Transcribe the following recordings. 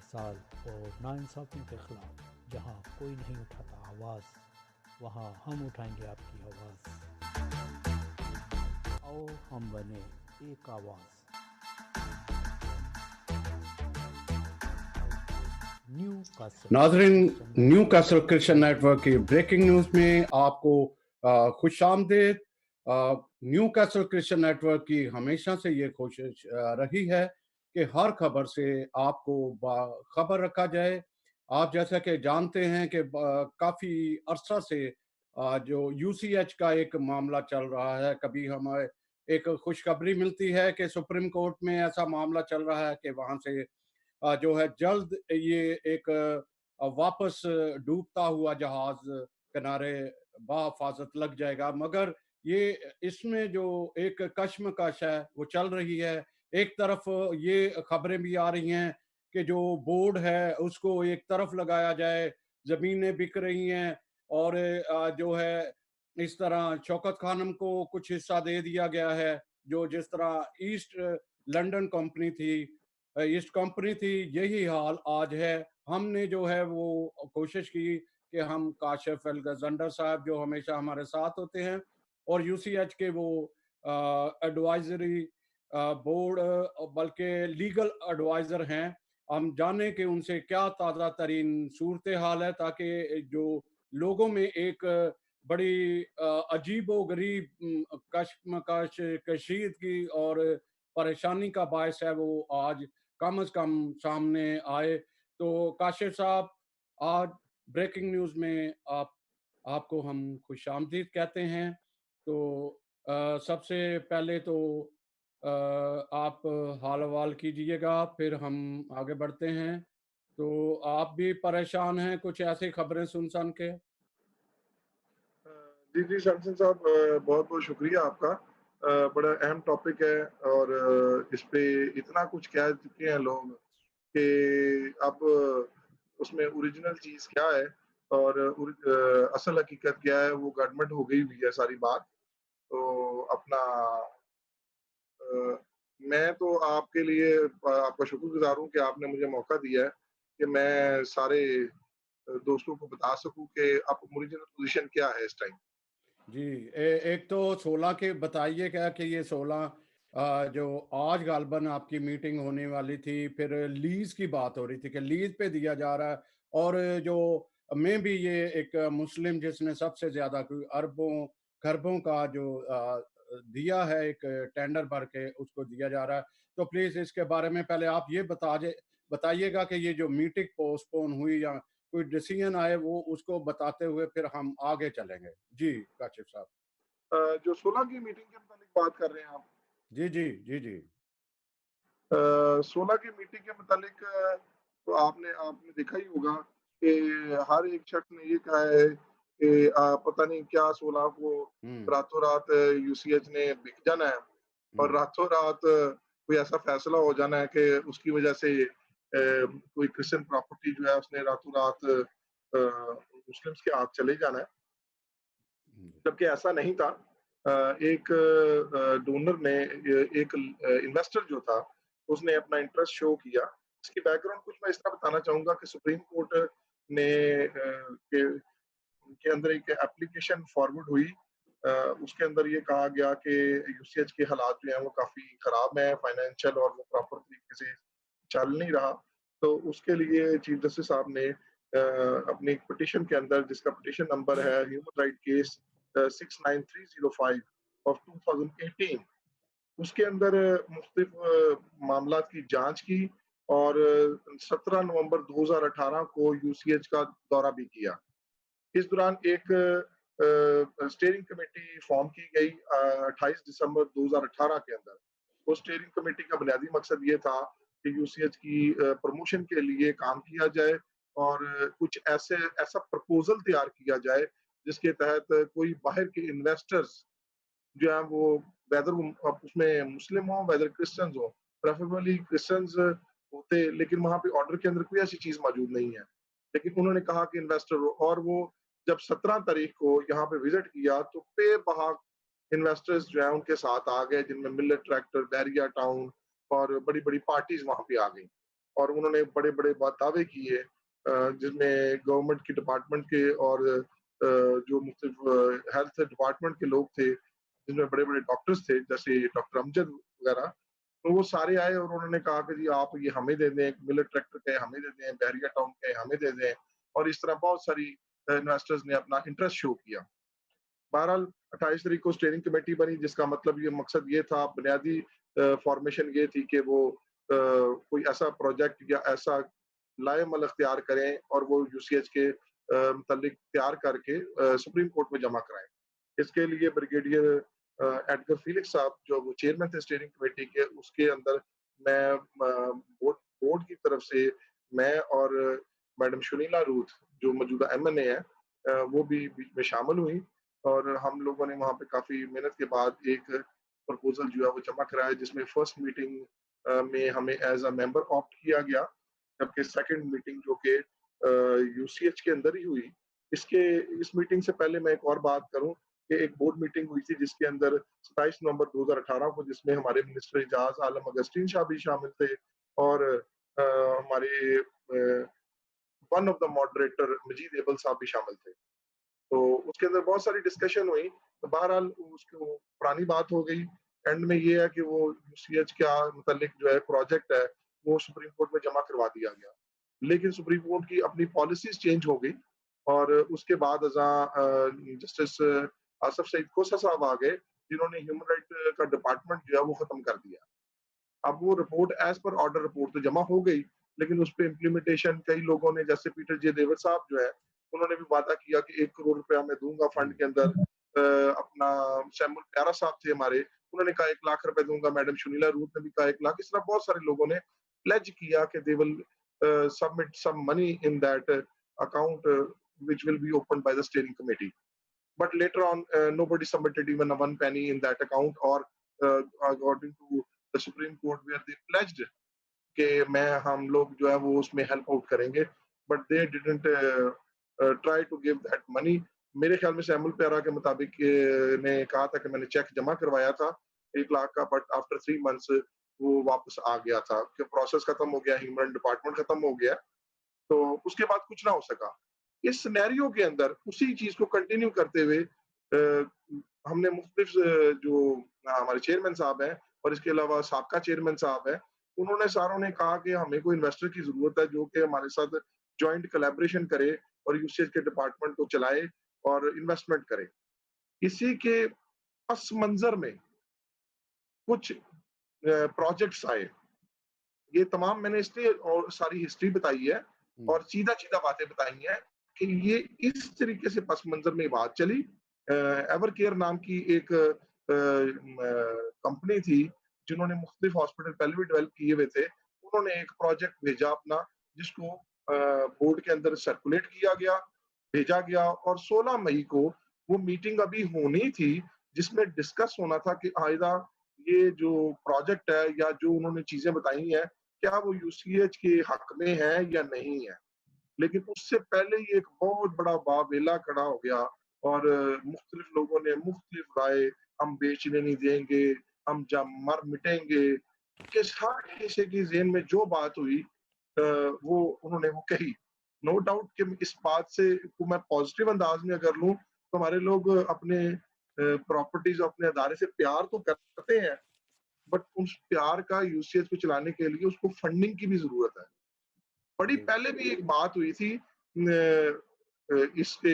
साल और नाइंसाफ़ियों के ख़िलाफ़ जहाँ कोई नहीं उठाता आवाज़, वहाँ हम उठाएंगे आपकी आवाज़। आओ हम बने एक आवाज़। न्यू कासल नाज़रीन, Christian new network castle Christian network की ब्रेकिंग न्यूज़ में आपको खुश आमदीद। न्यू कासल क्रिश्चियन नेटवर्क की हमेशा से ये कोशिश रही है कि हर खबर से आपको बाखबर रखा जाए। आप जैसा कि जानते हैं कि काफ़ी अरसा से जो यूसीएच का एक मामला चल रहा है, कभी हमें एक खुशखबरी मिलती है कि सुप्रीम कोर्ट में ऐसा मामला चल रहा है कि वहाँ से जो है जल्द ये एक वापस डूबता हुआ जहाज किनारे बाहिफाजत लग जाएगा, मगर ये इसमें जो एक कश्मकश है वो चल रही है। एक तरफ ये खबरें भी आ रही हैं कि जो बोर्ड है उसको एक तरफ लगाया जाए, जमीनें बिक रही हैं और जो है इस तरह शौकत खानम को कुछ हिस्सा दे दिया गया है। जो जिस तरह ईस्ट लंदन कंपनी थी, ईस्ट कंपनी थी, यही हाल आज है। हमने जो है वो कोशिश की कि हम काशिफ अल गजंडर साहब जो हमेशा हमारे साथ होते हैं और यूसीएच के वो एडवाइजरी बोर्ड बल्कि लीगल एडवाइजर हैं, हम जाने कि उनसे क्या ताज़ा तरीन सूरत हाल है, ताकि जो लोगों में एक बड़ी अजीबो गरीब कश्मकश कशीदगी और परेशानी का बायस है वो आज कम से कम सामने आए। तो काशिफ साहब, आज ब्रेकिंग न्यूज़ में आपको हम खुशामदीद कहते हैं। तो सबसे पहले तो आप हाल अहवाल कीजिएगा, फिर हम आगे बढ़ते हैं। तो आप भी परेशान हैं कुछ ऐसी खबरें सुन के? जी, जी, शमसन साहब, बहुत-बहुत शुक्रिया आपका। बड़ा अहम टॉपिक है और इस पे इतना कुछ कह चुके हैं लोग कि अब उसमें ओरिजिनल चीज़ क्या है और असल हकीकत क्या है, वो गड़बड़ हो गई हुई है सारी बात। तो अपना अ, मैं तो आपके लिए आपका शुक्रगुज़ार हूँ कि आपने मुझे मौका दिया है कि मैं सारे दोस्तों को बता सकूँ कि अब ओरिजिनल पोज़ीशन क्या है इस टाइम। जी, एक तो 16 के बताइए क्या कि ये 16 जो आज गालबन आपकी मीटिंग होने वाली थी, फिर लीज की बात हो रही थी कि लीज पे दिया जा रहा है, और जो में भी ये एक मुस्लिम जिसने सबसे ज्यादा अरबों खरबों का जो दिया है, एक टेंडर भर के उसको दिया जा रहा है। तो प्लीज इसके बारे में पहले आप ये बताइएगा कि ये जो मीटिंग पोस्टपोन हुई या कोई डिसीजन आए वो उसको बताते हुए फिर हम आगे चलेंगे। जी, काशिफ साहब। जो 16 की मीटिंग के मुतालिक बात कर रहे हैं आप? जी, जी, जी, जी। 16 की मीटिंग के मुतालिक तो आपने आपने देखा ही होगा कि हर एक शख्स ने ये कहा है कि पता नहीं क्या 16 को हुँ, रातों-रात यूसीएच ने बिक जाना है और हुँ, रातों-रात कोई ऐसा फैसला हो जाना है कि उसकी वजह से कोई क्रिश्चियन प्रॉपर्टी जो है उसने रातों-रात मुस्लिम्स के हाथ चले जाना है। हुँ, जबकि ऐसा नहीं था। एक डोनर ने एक इन्वेस्टर जो था, उसने अपना इंटरेस्ट शो किया। इसकी बैकग्राउंड कुछ मैं इस तरह बताना चाहूँगा कि सुप्रीम कोर्ट ने के अंदर एक एप्लीकेशन फॉरवर्ड हुई। अ, उसके अंदर ये कहा गया कि यूसीएच के हालात जो हैं वो काफ़ी ख़राब हैं फाइनेंशियल और वो प्रॉपर तरीके से चल नहीं रहा। तो उसके लिए चीफ जस्टिस साहब ने अपनी एक पिटीशन के अंदर, जिसका पिटीशन नंबर है ह्यूमन राइट केस 69305 ऑफ 2018, उसके अंदर मुख्तलिफ मामलात की जांच की और 17 नवंबर 2018 को यूसीएच का दौरा भी किया। इस दौरान एक स्टीयरिंग कमेटी फॉर्म की गई 28 दिसंबर 2018 के अंदर। उस स्टीयरिंग कमेटी का बुनियादी मकसद ये था कि यूसीएच की प्रमोशन के लिए काम किया जाए और कुछ ऐसा प्रपोजल तैयार किया जाए जिसके तहत कोई बाहर के इन्वेस्टर्स जो है वो, वेदर वो अब उसमें मुस्लिम हो वेदर क्रिश्चियंस हो, प्रेफरेबली क्रिश्चियंस होते, लेकिन वहाँ पे ऑर्डर के अंदर कोई ऐसी चीज़ मौजूद नहीं है। लेकिन उन्होंने कहा कि इन्वेस्टर हो, और वो जब 17 तारीख को यहाँ पे विज़िट किया तो बेबाक इन्वेस्टर्स जो हैं उनके साथ आ गए, जिनमें मिलेट ट्रैक्टर, बैरिया टाउन और बड़ी-बड़ी पार्टीज़ वहाँ पे आ गई। और उन्होंने बड़े-बड़े दावे किए जिसमें गवर्नमेंट के डिपार्टमेंट के और जो मुख्तलिफ हेल्थ डिपार्टमेंट के लोग थे, जिनमें बड़े-बड़े डॉक्टर्स थे, जैसे डॉक्टर अमजद वगैरह, तो वो सारे आए और उन्होंने कहा कि जी आप ये हमें दे दें, मिलेट ट्रैक्टर के हमें दे दें, बहरिया टाउन के हमें दे दें, और इस तरह बहुत सारी इन्वेस्टर्स ने अपना इंटरेस्ट शो किया। बहरहाल 28 तारीख को स्टीयरिंग कमेटी बनी, जिसका मतलब ये मकसद ये था, बुनियादी फॉर्मेशन ये थी कि वो कोई ऐसा प्रोजेक्ट या ऐसा लाएमल अख्तियार करें और वो यूसीएच के मुतल्लिक तैयार करके सुप्रीम कोर्ट में जमा कराएं। इसके लिए ब्रिगेडियर एडगर फीलिक्स साहब, जो वो चेयरमैन थे स्टीयरिंग कमेटी के, उसके अंदर मैं बोर्ड बोर्ड की तरफ से मैं और मैडम शुनीला रूथ, जो मौजूदा एमएनए है, वो भी बीच में शामिल हुई, और हम लोगों ने वहाँ पे काफ़ी मेहनत के बाद एक प्रपोज़ल जो है वो जमा कराया, जिसमें फर्स्ट मीटिंग में हमें एज़ अ मेंबर ऑप्ट किया गया, जबकि सेकंड मीटिंग जो कि यूसीएच के अंदर ही हुई। इसके इस मीटिंग से पहले मैं एक और बात करूँ कि एक बोर्ड मीटिंग हुई थी, जिसके अंदर 27 नवंबर 2018 को, जिसमें हमारे मिनिस्टर एजाज आलम अगस्टीन शाह भी शामिल थे, और हमारे one of the moderator Majeed Abel साहब भी शामिल थे। तो उसके अंदर बहुत सारी डिस्कशन हुई, तो बहरहाल उसको पुरानी बात हो गई। एंड में ये है कि वो यूसीएच का मुतल्लिक जो है प्रोजेक्ट है, वो सुप्रीम कोर्ट में जमा करवा दिया गया। लेकिन सुप्रीम कोर्ट की अपनी पॉलिसीज़ चेंज हो गई, और उसके बाद जस्टिस आसफ सईद खोसा साहब आ गए, जिन्होंने ह्यूमन राइट का डिपार्टमेंट जो है वो खत्म कर दिया। अब वो report as per order report तो जमा हो गई, लेकिन उसपे इम्प्लीमेंटेशन कई लोगों ने, जैसे पीटर जे देवर साहब जो है, उन्होंने भी वादा किया कि 1 करोड़ रुपया मैं दूँगा फंड के अंदर। अपना सैमुअल प्यारा साहब थे हमारे, उन्होंने कहा 1 लाख रुपए दूँगा, मैडम सुनीला रूथ ने भी कहा 1 लाख, इस तरह बहुत सारे लोगों ने प्लेज किया कि they will submit some money in that account which will be opened by the steering committee. But later on, nobody submitted even a one penny in that account, or according to the Supreme Court, where they pledged कि मैं हम लोग जो है वो उसमें help out करेंगे, but they didn't try to give that money. मेरे ख्याल में सैमुअल प्यारा के मुताबिक ने कहा था कि मैंने चेक जमा करवाया था 1 लाख का, बट आफ्टर 3 मंथ्स वो वापस आ गया था कि प्रोसेस खत्म हो गया, ह्यूमन डिपार्टमेंट खत्म हो गया, तो उसके बाद कुछ ना हो सका। इस सिनेरियो के अंदर उसी चीज को कंटिन्यू करते हुए हमने मुख्तलिफ जो हमारे चेयरमैन साहब हैं, और इसके अलावा साबका चेयरमैन साहब हैं, उन्होंने सारों ने कहा कि हमें कोई इन्वेस्टर की जरूरत है जो कि हमारे साथ जॉइंट कोलैबोरेशन करे और यूसेज के डिपार्टमेंट को चलाए और इन्वेस्टमेंट करे। इसी के पस मंजर में कुछ प्रोजेक्ट्स आए। ये तमाम मैंने इसलिए और सारी हिस्ट्री बताई है और सीधा-सीधा बातें बताई हैं कि ये इस तरीके से पस मंजर में बात चली। एवर केयर नाम की एक कंपनी थी, जिन्होंने मुख्तलिफ हॉस्पिटल पहले भी डेवलप किए हुए थे। उन्होंने एक प्रोजेक्ट भेजा अपना, जिसको बोर्ड के अंदर सर्कुलेट किया गया, भेजा गया, और 16 मई को वो मीटिंग अभी होनी थी, जिसमें डिस्कस होना था कि आइदा ये जो प्रोजेक्ट है या जो उन्होंने चीजें बताई हैं, क्या वो यूसीएच के हक में है या नहीं है। लेकिन उससे पहले ही एक बहुत बड़ा वावेला खड़ा हो गया, और मुख्तलिफ लोगों ने मुख्तलिफ राय, हम बेचने नहीं देंगे, हम जब मर मिटेंगे, किस हर किसी की ज़हन में जो बात हुई वो उन्होंने वो कही। नो डाउट कि इस बात से को मैं पॉजिटिव अंदाज में अगर लूँ, तो हमारे लोग अपने प्रॉपर्टीज अपने अदारे से प्यार तो करते हैं, बट उस प्यार का यूसेज को चलाने के लिए उसको फंडिंग की भी जरूरत है। बड़ी पहले भी एक बात हुई थी इस पे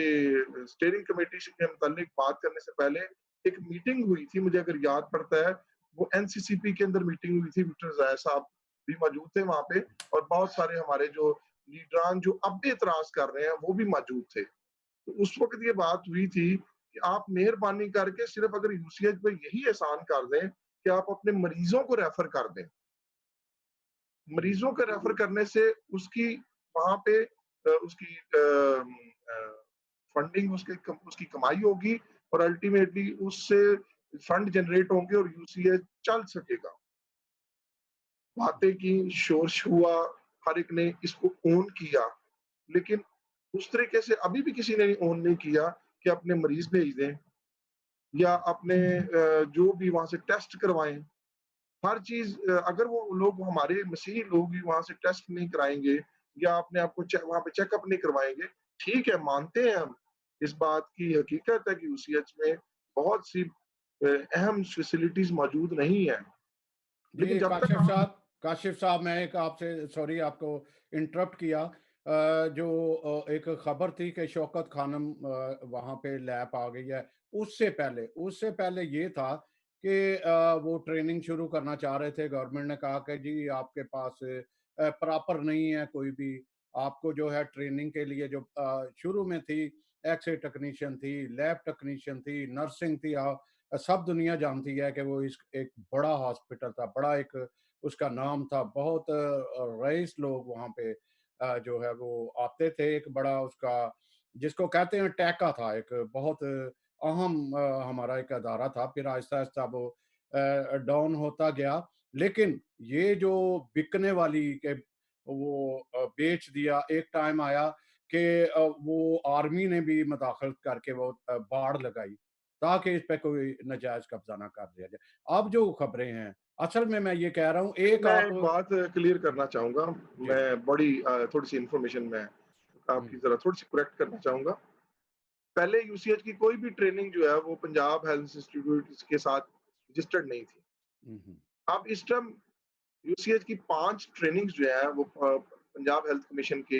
स्टीयरिंग कमेटी के मुतालिक बात करने से पहले एक मीटिंग हुई थी, मुझे अगर याद पड़ता है, वो एनसीसीपी के अंदर मीटिंग हुई थी, विक्टर ज़ाया साहब भी मौजूद थे वहां पे, और बहुत सारे हमारे जो लीडरान जो अब भी एतराज कर रहे हैं वो भी मौजूद थे। तो उस वक्त ये बात हुई थी कि आप मेहरबानी करके सिर्फ अगर यूसीएच पे यही एहसान कर दें कि आप अपने मरीजों को रेफर कर दें। मरीजों को रेफर करने से उसकी वहां पे उसकी फंडिंग, उसकी कमाई होगी, और अल्टीमेटली उससे फंड जनरेट होंगे और यूसीएच चल सकेगा। बातें की, शोर हुआ, हर एक ने इसको ओन किया, लेकिन उस तरीके से अभी भी किसी ने ओन नहीं किया कि अपने मरीज भेज दें या अपने जो भी वहां से टेस्ट करवाएं। हर चीज़ अगर वो लोग हमारे मसीही लोग भी वहाँ से टेस्ट नहीं कराएँगे या अपने आप को वहाँ पे चेकअप नहीं करवाएँगे, ठीक है, मानते हैं हम। इस बात की हकीकत है कि यूसीएच में बहुत सी अहम फैसिलिटीज़ मौजूद नहीं है। लेकिन जी, जब तक हम काशिफ़ साहब, मैं एक आपसे सॉरी आपको इंटरप्ट किया। जो एक खबर थी कि शौकत खानम वहाँ पे लैब आ गई है। उससे पहले ये था कि वो ट्रेनिंग शुरू करना चाह रहे थे। गवर्नमेंट ने कहा कि जी आपके पास प्रॉपर नहीं है कोई भी, आपको जो है ट्रेनिंग के लिए जो शुरू में थी, एक्स-रे टेक्नीशियन थी, लैब टेक्नीशियन थी, नर्सिंग थी। सब दुनिया जानती है कि वो इस एक बड़ा हॉस्पिटल था, बड़ा एक उसका नाम था, बहुत रईस लोग वहाँ पे जो है वो आते थे। एक बड़ा उसका जिसको कहते हैं टैका था, एक बहुत अहम हमारा एक अदारा था। फिर आहिस्ता-आहिस्ता वो डाउन होता गया। लेकिन ये जो बिकने वाली के वो बेच दिया, एक टाइम आया कि वो आर्मी ने भी मदाखलत करके वो बाड़ लगाई, ताकि इस पे कोई नाजायज़ कब्ज़ा ना कर दिया जाए। अब जो खबरें हैं, असल में मैं ये कह रहा हूँ, एक मैं आप एक बात क्लियर करना चाहूँगा। जी। मैं बड़ी थोड़ी-सी इन्फॉर्मेशन मैं आपकी हुँ, ज़रा थोड़ी-सी करेक्ट करना चाहूँगा। पहले यूसीएच की कोई भी ट्रेनिंग जो है वो पंजाब हेल्थ इंस्टीट्यूट के साथ रजिस्टर्ड नहीं थी। हुँ, हुँ, अब इस टाइम यूसीएच की 5 ट्रेनिंग्स जो है वो पंजाब हेल्थ कमीशन के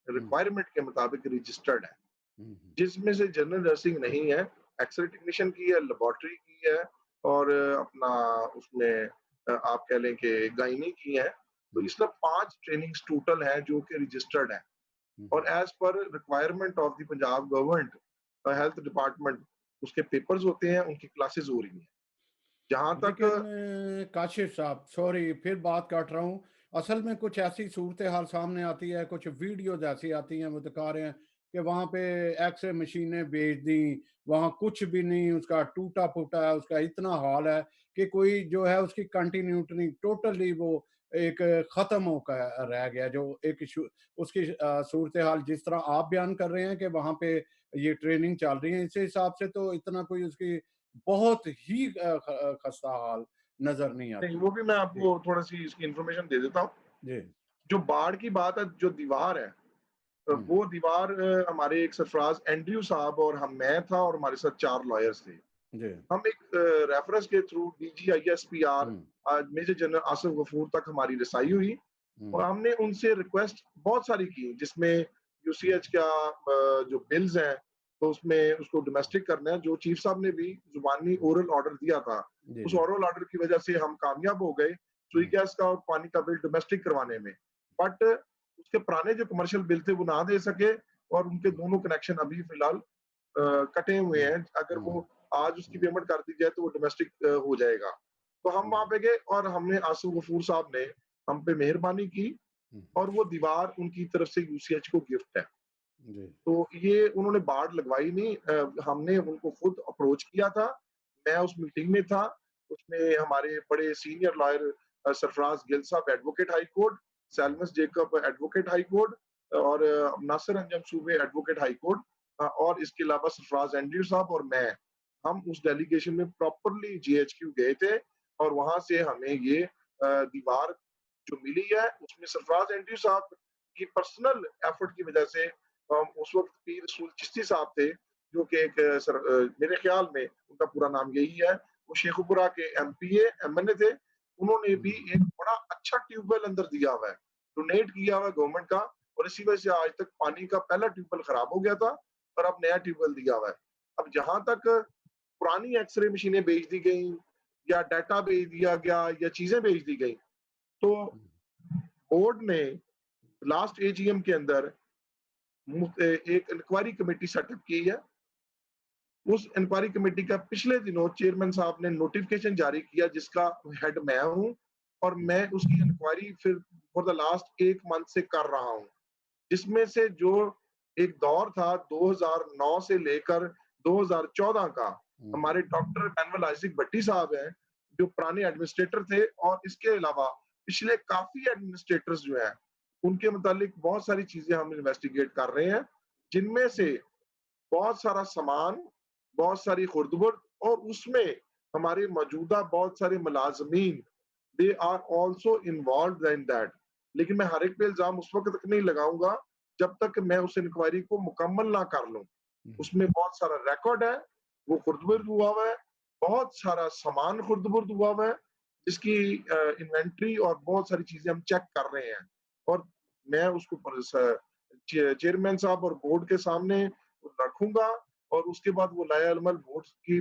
हुँ, रिक्वायरमेंट के मुताबिक रजिस्टर्ड है। हुँ, हुँ। जिसमें से जनरल नर्सिंग नहीं है, एक्स-रे टेक्नीशियन की है, लेबोरेटरी की है और अपना उसमें आप कह लें कि गायनी की है। तो हुँ, इसमें 5 ट्रेनिंग्स टोटल हैं जो कि रजिस्टर्ड हैं हुँ, और हुँ। As per requirement of the Punjab government health department उसके पेपर्स होते हैं, उनकी क्लासेस हो रही हैं। जहाँ तक लेकिन काशिफ़ साहब, सॉरी फिर बात काट रहा हूँ। असल में कुछ ऐसी सूरत-ए-हाल सामने आती है, कुछ वीडियोज़ ऐसी आती हैं, वो दिखा रहे हैं कि वहाँ पे एक्स-रे मशीनें भेज दी, वहाँ कुछ भी नहीं, उसका टूटा-फूटा है, उसका इतना हाल है कि कोई जो है उसकी कंटिन्यूटी नहीं, टोटली वो एक ख़त्म होकर रह गया। जो एक शु उसकी सूरत-ए-हाल जिस तरह आप बयान कर रहे हैं कि वहाँ पे ये ट्रेनिंग चल रही है, इस हिसाब से तो इतना कोई उसकी बहुत ही खस्ता हाल नज़र नहीं नहीं, आती। वो भी मैं जी, आपको थोड़ी-सी इसकी इन्फॉर्मेशन दे देता हूँ। जी। जो बाढ़ की बात है, जो दीवार है हुँ, वो दीवार हमारे एक सरफराज एंड्रयू साहब और हम मैं था और हमारे साथ 4 लॉयर्स थे। जी। हम एक रेफरेंस के थ्रू डीजीआईएसपीआर हुँ, मेजर जनरल आसिफ गफूर तक हमारी रसाई हुई और हुँ, हमने उनसे रिक्वेस्ट बहुत सारी की जिसमें हुँ। यूसीएच का जो बिल्स हैं तो उसमें उसको डोमेस्टिक करना है जो चीफ साहब ने भी जुबानी हुँ, ओरल ऑर्डर दिया था। जी, उस जी। ओरल ऑर्डर की वजह से हम कामयाब हो गए सुई हुँ, गैस का और पानी का बिल डोमेस्टिक करवाने में। बट उसके पुराने जो कमर्शियल बिल थे वो ना दे सके और उनके हुँ, दोनों कनेक्शन अभी फिलहाल कटे हुए हुँ, हैं। अगर हुँ, वो आज उसकी हुँ, पेमेंट कर दी जाए तो वो डोमेस्टिक हो जाएगा। तो हम हुँ, वहाँ पे गए और हमने आसिफ गफूर साहब ने हम पे मेहरबानी की हुँ, और वो दीवार उनकी तरफ से यूसीएच को गिफ्ट है। जी। तो ये उन्होंने बाड़ लगवाई नहीं हमने उनको खुद अप्रोच किया था। मैं उस मीटिंग में था, उसमें हमारे बड़े सीनियर लॉयर सरफराज गिल साहब एडवोकेट हाई कोर्ट, हुँ, सैलमस जेकब एडवोकेट हाई कोर्ट और नासिर अंजम सूबे एडवोकेट हाई कोर्ट और इसके अलावा सरफराज एंड्रयू साहब और मैं, हम उस डेलीगेशन में प्रॉपरली जीएचक्यू गए थे और वहाँ से हमें ये दीवार जो मिली है, उसमें सरफराज एंड्रयू साहब की पर्सनल एफर्ट की वजह से उस वक़्त पीर रसूल चिश्ती साहब थे, जो कि एक मेरे ख़्याल में उनका पूरा नाम यही है। वो शेखुपुरा के एमपीए, एमएनए थे। उन्होंने भी हुँ, एक बड़ा अच्छा ट्यूबवेल अंदर दिया हुआ है, डोनेट किया हुआ है गवर्नमेंट का और इसी वजह से आज तक पानी का पहला ट्यूबवेल ख़राब हो गया था और अब नया ट्यूबवेल दिया हुआ है। अब जहाँ तक पुरानी एक्स-रे मशीनें बेच दी गईं या डाटा भेज दिया गया या चीज़ें भेज दी गईं, तो हुँ, बोर्ड ने लास्ट एजीएम के अंदर एक इंक्वायरी कमेटी सेटअप की है। उस इंक्वायरी कमेटी का पिछले दिनों चेयरमैन साहब ने नोटिफिकेशन जारी किया जिसका हेड मैं हूँ और हुँ, मैं उसकी इंक्वायरी फिर फॉर द लास्ट 1 मंथ से कर रहा हूँ। जिसमें से जो एक दौर था 2009 से लेकर 2014 का, हुँ, हुँ, हमारे डॉक्टर एनवल आसिफ भट्टी साहब हैं, जो पुराने एडमिनिस्ट्रेटर थे और इसके अलावा पिछले काफ़ी एडमिनिस्ट्रेटर्स जो हैं, उनके मुतालिक बहुत सारी चीज़ें हम इन्वेस्टिगेट कर रहे हैं, जिनमें से बहुत सारा सामान, बहुत सारी खुर्द-बुर्द और उसमें हमारे मौजूदा बहुत सारे मुलाज़मीन they are also involve in that. लेकिन मैं हर एक पे इल्जाम उस वक्त तक नहीं लगाऊंगा जब तक मैं उस इंक्वायरी को मुकम्मल ना कर लूं। उसमें बहुत सारा रिकॉर्ड है, वो खुर्द-बुर्द हुआ हुआ है, बहुत सारा सामान खुर्द-बुर्द हुआ हुआ है, जिसकी इन्वेंटरी और बहुत सारी चीजें हम चेक कर रहे हैं। और मैं उसको चेयरमैन साहब और बोर्ड के सामने रखूंगा, और उसके बाद वो लाया अलमल बोर्ड की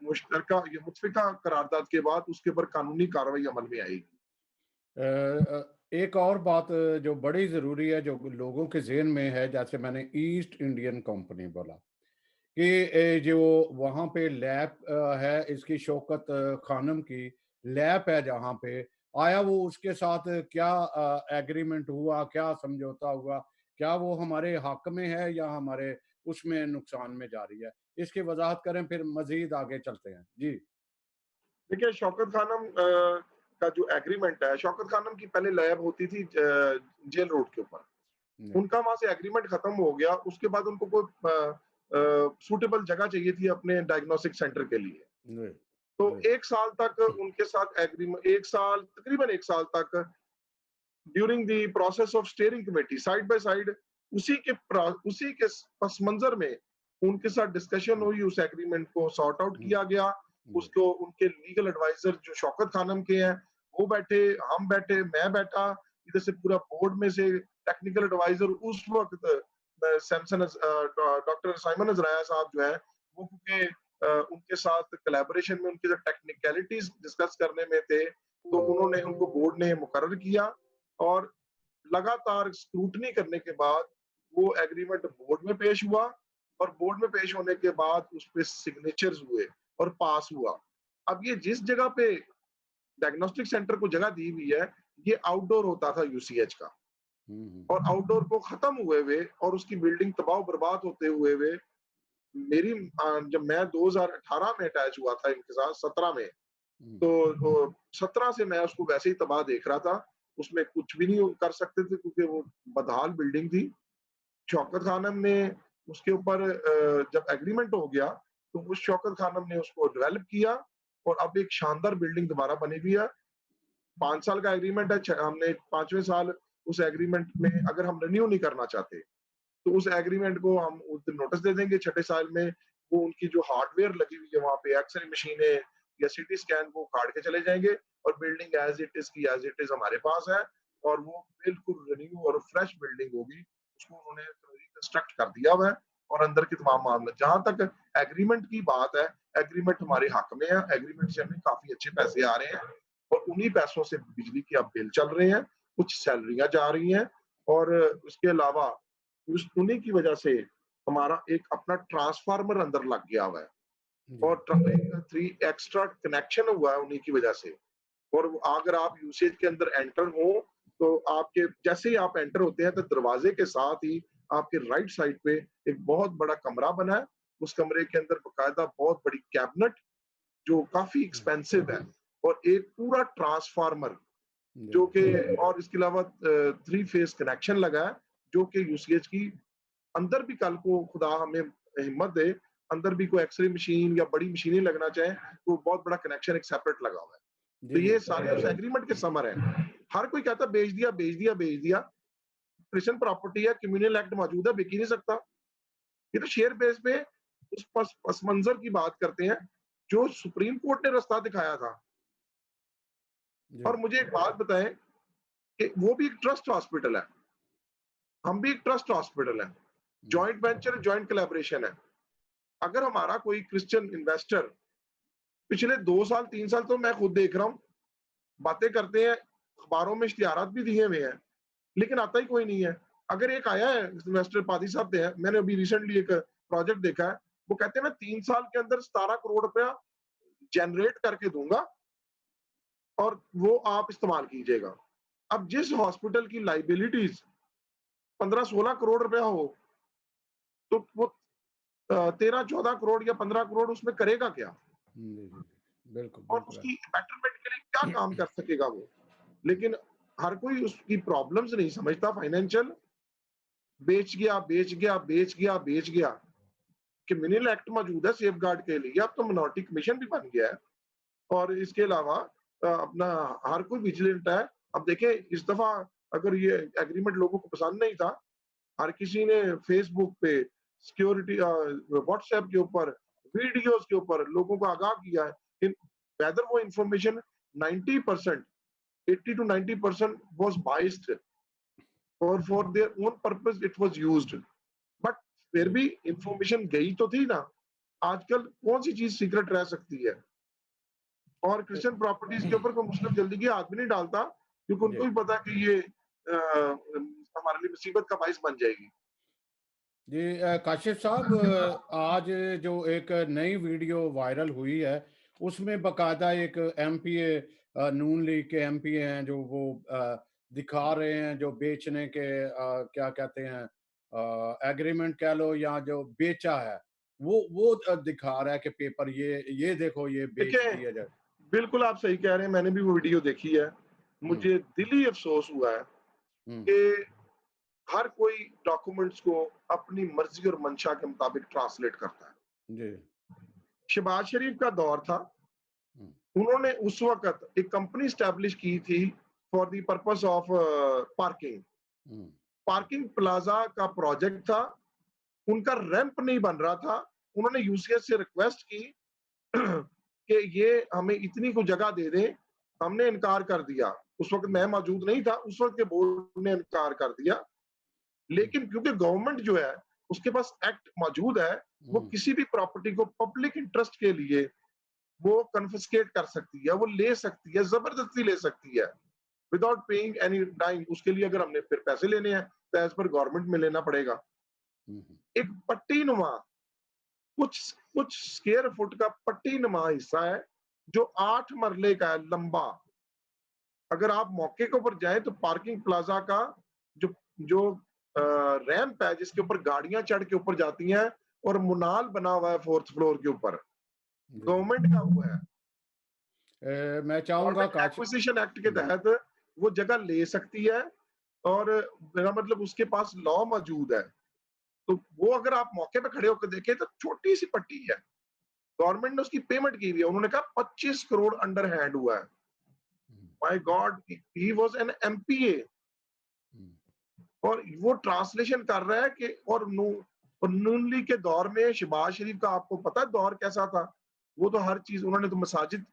मुश्तरका या मुत्फिका करारदाद के बाद उसके ऊपर कानूनी कार्रवाई अमल में आएगी। एक और बात जो बड़ी ज़रूरी है, जो लोगों के ज़हन में है, जैसे मैंने ईस्ट इंडियन कंपनी बोला कि जो वहाँ पे लैब है, इसकी शौकत खानम की लैब है जहाँ पे, आया वो उसके साथ क्या एग्रीमेंट हुआ, क्या समझौता हुआ, क्या वो हमारे हक में है या हमारे उसमें नुकसान में जा रही है? इसकी वजाहत करें, फिर मज़ीद आगे चलते हैं। जी। देखिए, शौकत खानम का जो एग्रीमेंट है, शौकत खानम की पहले लैब होती थी जेल रोड के ऊपर। जी, उनका वहां से एग्रीमेंट खत्म हो गया, उसके बाद उनको कोई सूटेबल जगह चाहिए थी अपने डायग्नोस्टिक सेंटर के लिए। जी, तो जी, 1 साल तक उनके साथ एग्रीमेंट, 1 साल, तकरीबन 1 साल तक during the process of steering committee side by side उसी के पस मंजर में उनके साथ डिस्कशन हुई, उस एग्रीमेंट को सॉर्ट आउट जी, किया गया। जी, उसको उनके लीगल एडवाइजर जो शौकत खानम के हैं वो बैठे, हम बैठे, मैं बैठा, इधर से पूरा बोर्ड में से टेक्निकल एडवाइजर उस वक्त सैमसन डॉक्टर साइमन अजराया साहब जो है वो, क्योंकि उनके साथ कोलैबोरेशन में उनके जो टेक्निकलिटीज डिस्कस करने में थे, तो उन्होंने उनको बोर्ड ने मुकर्रर किया, और लगातार स्क्रूटनी करने के बाद वो एग्रीमेंट बोर्ड में पेश हुआ, और बोर्ड में पेश होने के बाद उस पे सिग्नेचर्स हुए और पास हुआ। अब ये जिस जगह पे डायग्नोस्टिक सेंटर को जगह दी हुई है, ये आउटडोर होता था यूसीएच का, और आउटडोर को खत्म हुए हुए और उसकी बिल्डिंग तबाह बर्बाद होते हुए हुए मेरी जब मैं 2018 में अटैच हुआ था इनके साथ, 17 में, तो 17 से मैं उसको वैसे ही तबाह देख रहा था। उसमें कुछ भी नहीं कर सकते थे क्योंकि वो बदहाल बिल्डिंग थी। शौकत खानम ने उसके ऊपर जब एग्रीमेंट हो गया, तो उस शौकत खानम ने उसको डेवलप किया, और अब एक शानदार बिल्डिंग दोबारा बनी हुई है। 5 साल का एग्रीमेंट है, हमने 5वें साल उस एग्रीमेंट में अगर हम रिन्यू नहीं करना चाहते, तो उस एग्रीमेंट को हम उस दिन नोटिस दे देंगे। छठे साल में वो उनकी जो हार्डवेयर लगी हुई है वहाँ पे, एक्सरे मशीनें या सीटी स्कैन, वो काट के चले जाएंगे, और बिल्डिंग एज इट इज की एज इट इज हमारे पास है, और वो बिल्कुल रिन्यू और फ्रेश बिल्डिंग होगी। उसको उन्होंने रिकंस्ट्रक्ट कर दिया हुआ है, और अंदर के तमाम मामले, जहां तक एग्रीमेंट की बात है, एग्रीमेंट हमारे हक में है। एग्रीमेंट से हमें काफी अच्छे पैसे आ रहे हैं, और उन्हीं पैसों से बिजली के अब बिल चल रहे हैं, कुछ सैलरियां जा रही हैं, और उसके अलावा उस उन्हीं की वजह से हमारा एक अपना ट्रांसफार्मर अंदर लग गया हुआ है, जी, और 3 एक्स्ट्रा कनेक्शन हुआ है उन्हीं की वजह से। और अगर आप यूसेज के अंदर एंटर हो, तो आपके जैसे ही आप एंटर होते हैं, तो दरवाजे के साथ ही आपके राइट साइड पे एक बहुत बड़ा कमरा बना है। उस कमरे के अंदर बकायदा बहुत बड़ी कैबिनेट, जो काफी एक्सपेंसिव है, और एक पूरा ट्रांसफार्मर जी, जो कि, और इसके अलावा 3 फेज कनेक्शन लगा है, जो कि यूसीएच की अंदर भी, कल को खुदा हमें हिम्मत दे, अंदर भी कोई एक्सरे मशीन या बड़ी मशीनें लगना चाहे, तो बहुत बड़ा कनेक्शन एक सेपरेट लगा हुआ है। तो जी, जी, ये सारे उस एग्रीमेंट के समर है। हर कोई कहता है बेच दिया, बेच दिया, बेच दिया। प्रिजन प्रॉपर्टी है, कम्युनल एक्ट मौजूद है, बिक ही नहीं सकता। ये तो शेयर बेस पे उस पस मंजर की बात करते हैं, जो सुप्रीम कोर्ट ने रास्ता दिखाया था। जी, और मुझे एक बात बताएं कि वो भी एक ट्रस्ट हॉस्पिटल है, हम भी एक ट्रस्ट हॉस्पिटल है, जॉइंट वेंचर, जॉइंट कोलैबोरेशन है। अगर हमारा कोई क्रिश्चियन इन्वेस्टर, पिछले 2 साल 3 साल तो मैं खुद देख रहा हूँ, बातें करते हैं, अखबारों में इश्तिहारात भी दिए हुए हैं, लेकिन आता ही कोई नहीं है। अगर एक आया है इन्वेस्टर, पादी साहब थे, मैंने अभी रिसेंटली एक प्रोजेक्ट देखा है, वो कहते हैं मैं 3 साल के अंदर 17 करोड़ रुपया जनरेट करके दूंगा, और वो आप इस्तेमाल कीजिएगा। अब जिस हॉस्पिटल की लाइबिलिटीज 15-16 करोड़ रुपया हो, तो वो 13-14 करोड़ या 15 करोड़ उसमें करेगा क्या, जी, जी, जी, बिल्कुल, और बिल्कुल उसकी बेटरमेंट के लिए क्या काम कर सकेगा वो। लेकिन हर कोई उसकी प्रॉब्लम्स नहीं समझता फाइनेंशियल, बेच गया, बेच गया, बेच गया, बेच गया। क्रिमिनल एक्ट मौजूद है सेफ गार्ड के लिए, अब तो मिनॉरिटी कमीशन भी बन गया है। और इसके अलावा अपना हर कोई विजिलेंट है। अब देखें इस दफा अगर ये एग्रीमेंट लोगों को पसंद नहीं था, हर किसी ने फेसबुक पे सिक्योरिटी व्हाट्सएप के ऊपर वीडियोस के ऊपर लोगों को आगाह किया है कि वेदर वो इंफॉर्मेशन 90% 80 to 90% was biased और for their own purpose it was used. But फिर भी इंफॉर्मेशन गई तो थी ना। आजकल कौन सी चीज सीक्रेट रह सकती है? और क्रिश्चियन प्रॉपर्टीज के ऊपर कोई मुस्लिम जल्दी की हाथ भी नहीं डालता, क्योंकि उनको जी भी पता है कि ये हमारे लिए मुसीबत का बाइस बन जाएगी। जी काशिफ साहब, आज जो एक नई वीडियो वायरल हुई है उसमें बकायदा एक एमपीए, नून लीग के एमपीए हैं जो वो दिखा रहे हैं जो बेचने के क्या कहते हैं एग्रीमेंट कह लो या जो बेचा है वो दिखा रहा है कि पेपर ये देखो ये बेच देखिए, दिया जाए। बिल्कुल आप सही कह रहे हैं, मैंने भी वो वीडियो देखी है। हम्म मुझे दिली अफ़सोस हुआ है हम्म कि हर कोई डॉक्यूमेंट्स को अपनी मर्ज़ी और मंशा के मुताबिक ट्रांसलेट करता है। जी शहबाज शरीफ का दौर था, हम्म उन्होंने उस वक़्त एक कंपनी एस्टेब्लिश की थी for the purpose of parking. Hmm parking plaza का प्रोजेक्ट था, उनका रैंप नहीं बन रहा था। उन्होंने यूसीएस से रिक्वेस्ट की कि ये हमें इतनी को जगह दे दें, हमने इनकार कर दिया। उस वक़्त मैं मौजूद नहीं था, उस वक़्त के बोर्ड ने इनकार कर दिया। हम्म लेकिन क्योंकि गवर्नमेंट जो है, उसके पास एक्ट मौजूद है, वो हम्म किसी भी प्रॉपर्टी को पब्लिक इंटरेस्ट के लिए वो कॉन्फिस्केट कर सकती है, वो ले सकती है, ज़बरदस्ती ले सकती है, विदाउट पेइंग एनी टाइम। उसके लिए अगर हमने फिर पैसे लेने हैं, तो एज़ पर गवर्नमेंट में लेना पड़ेगा। हम्म एक पट्टीनुमा कुछ कुछ स्क्वायर फुट का पट्टीनुमा हिस्सा है, जो 8 मरले का है लंबा। अगर आप मौके के ऊपर जाएँ तो पार्किंग प्लाज़ा का जो जो रैंप है जिसके ऊपर गाड़ियाँ चढ़ के ऊपर जाती हैं और मुनाल बना हुआ है 4th फ्लोर के ऊपर, जी गवर्नमेंट का हुआ है। मैं चाहूंगा गवर्नमेंट काश। एक्विजिशन एक्ट के हम्म तहत वो जगह ले सकती है और मेरा मतलब उसके पास लॉ मौजूद है। तो वो अगर आप मौके पे खड़े होकर देखें तो छोटी-सी पट्टी है। गवर्नमेंट ने उसकी पेमेंट की हुई है। उन्होंने कहा 25 करोड़ अंडर हैंड हुआ है। Hmm my god! He was an MPA hmm और वो ट्रांसलेशन कर रहा है कि और नून लीग के दौर में शहबाज शरीफ का आपको पता है दौर कैसा था? वो तो हर चीज़ उन्होंने तो मसाजिद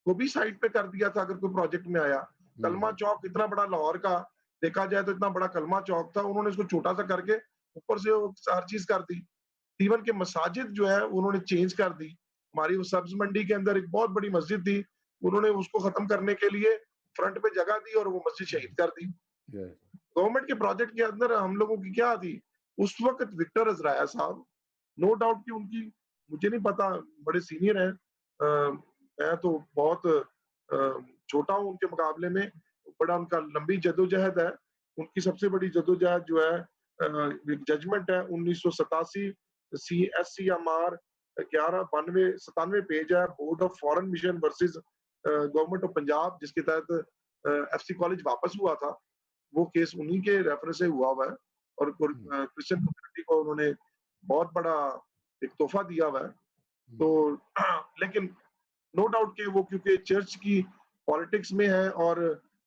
को भी साइड पे कर दिया था अगर कोई प्रोजेक्ट में आया। कलमा हम्म चौक इतना बड़ा लाहौर का देखा जाए तो इतना बड़ा कलमा चौक था, उन्होंने इसको छोटा-सा करके ऊपर से वो हर चीज़ कर दी। इवन के मसाजिद जो है उन्होंने चेंज कर दी। हमारी वो सब्ज़ मंडी के अंदर एक बहुत बड़ी मस्जिद थी, उन्होंने उसको खत्म करने के लिए फ्रंट पे जगह दी और वो मस्जिद शहीद कर दी। जी गवर्नमेंट के प्रोजेक्ट के अंदर हम लोगों की क्या थी? उस वक़्त विक्टर अज़राया साहब, नो डाउट कि उनकी मुझे नहीं पता बड़े सीनियर हैं। मैं तो बहुत छोटा हूँ उनके मुकाबले में, बड़ा उनका लंबी जद्दोजहद है। उनकी सबसे बड़ी जद्दोजहद जो है एक जजमेंट है 1987 सीएससीएमआर 1192 97 पेज है board of foreign mission versus government of Punjab जिसके तहत एफसी कॉलेज वापस हुआ था। वो केस उन्हीं के रेफरेंस से हुआ है और हम्म क्रिश्चियन कम्युनिटी को उन्होंने बहुत बड़ा एक तोहफा दिया हुआ है। हम्म तो लेकिन नो डाउट कि वो क्योंकि चर्च की पॉलिटिक्स में है और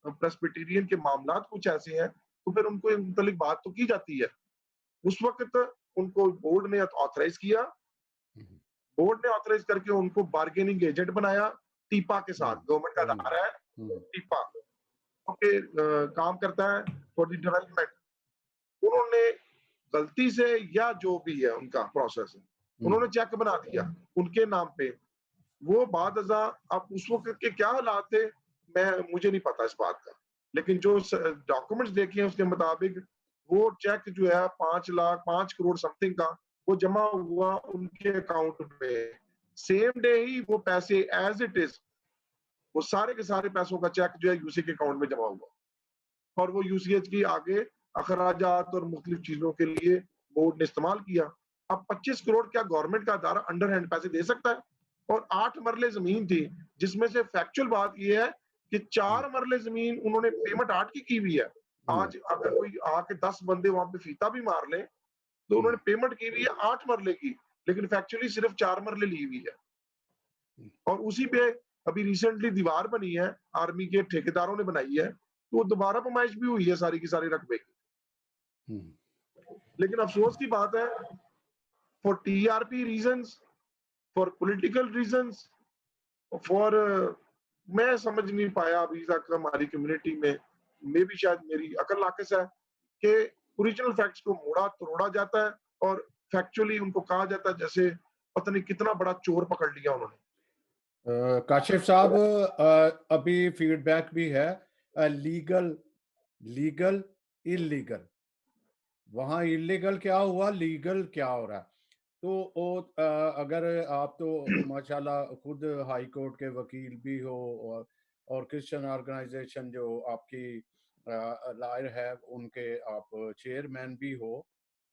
प्रेस्बिटेरियन के मामलात कुछ ऐसे हैं, तो फिर उनको इन मुतालिक बात तो की जाती है। उस वक़्त उनको बोर्ड ने ऑथराइज़ किया, हम्म बोर्ड ने ऑथराइज़ करके उनको बार्गेनिंग एजेंट बनाया, टीपा के साथ, गवर्नमेंट का हम्म अदारा है, हम्म टीपा, ओके काम करता है फॉर द डेवलपमेंट। उन्होंने गलती से या जो भी है उनका प्रोसेस, उन्होंने हम्म चेक बना दिया उनके नाम पे। वो बाद अज़ा अब उस वक़्त के क्या हालात थे, मुझे नहीं पता इस बात का। लेकिन जो डॉक्यूमेंट्स देखे हैं उसके मुताबिक वो चेक जो है 5 लाख 5 करोड़ समथिंग का वो जमा हुआ उनके अकाउंट में। सेम डे ही वो पैसे एज़ इट इज़ वो सारे के सारे पैसों का चेक जो है यूसी के अकाउंट में जमा हुआ और वो यूसीएच की आगे अखराजात और मुख्तलिफ चीज़ों के लिए बोर्ड ने इस्तेमाल किया। अब 25 करोड़ क्या गवर्नमेंट का अदारा अंडर हैंड पैसे दे सकता है? और 8 मरले ज़मीन थी, जिसमें से फैक्चुअल बात ये है कि हम्म 4 मरले ज़मीन उन्होंने पेमेंट 8 की हुई है। जी आज अगर कोई आके 10 बंदे वहाँ पे फीता भी मार लें, तो हम्म उन्होंने पेमेंट की हुई है 8 मरले की, लेकिन फैक्चुअली सिर्फ 4 मरले ली हुई है। हम्म और उसी पे अभी रिसेंटली दीवार बनी है, आर्मी के ठेकेदारों ने बनाई है, तो वो दोबारा नुमाइश भी हुई है सारी की सारी रकबे की। हम्म, लेकिन अफसोस की बात है, for TRP reasons, for political reasons, for मैं समझ नहीं पाया अभी तक हमारी कम्युनिटी में, मे भी शायद मेरी अकल नाकिस है, कि ओरिजिनल फैक्ट्स को मोड़ा तोड़ा जाता है और फैक्चुअली उनको कहा जाता है जैसे पता नहीं कितना बड़ा चोर पकड़ लिया उन्होंने। काशिफ साहब, अभी फीडबैक भी है, लीगल, लीगल, इलीगल। वहाँ इलीगल क्या हुआ, लीगल क्या हो रहा है? तो अगर आप तो माशाल्लाह खुद हाई कोर्ट के वकील भी हो, और क्रिश्चियन ऑर्गेनाइजेशन जो आपकी लायर है उनके आप चेयरमैन भी हो,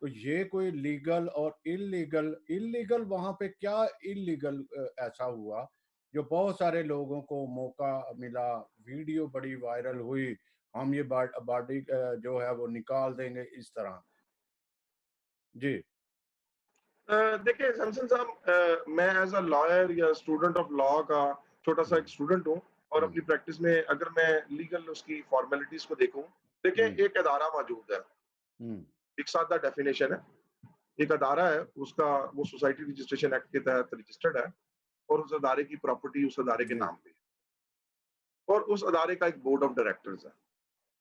तो ये कोई लीगल और इलीगल, इलीगल वहाँ पे क्या इलीगल ऐसा हुआ जो बहुत सारे लोगों को मौका मिला, वीडियो बड़ी वायरल हुई, हम ये बॉडी जो है वो निकाल देंगे इस तरह। जी। देखिए सैमसन साहब, मैं एज अ लॉयर या स्टूडेंट ऑफ लॉ का छोटा सा हम्म, एक स्टूडेंट हूँ, और अपनी हम्म, प्रैक्टिस में अगर मैं लीगल उसकी फॉर्मेलिटीज को देखूं, देखिए हम्म, एक अदारा मौजूद है, हम्म, एक सादा डेफिनेशन है। एक अदारा है, उसका वो सोसाइटी रजिस्ट्रेशन एक्ट के तहत रजिस्टर्ड है, और उस अदारे की प्रॉपर्टी उस अदारे के जी। नाम पे है, और उस अदारे का एक बोर्ड ऑफ डायरेक्टर्स है।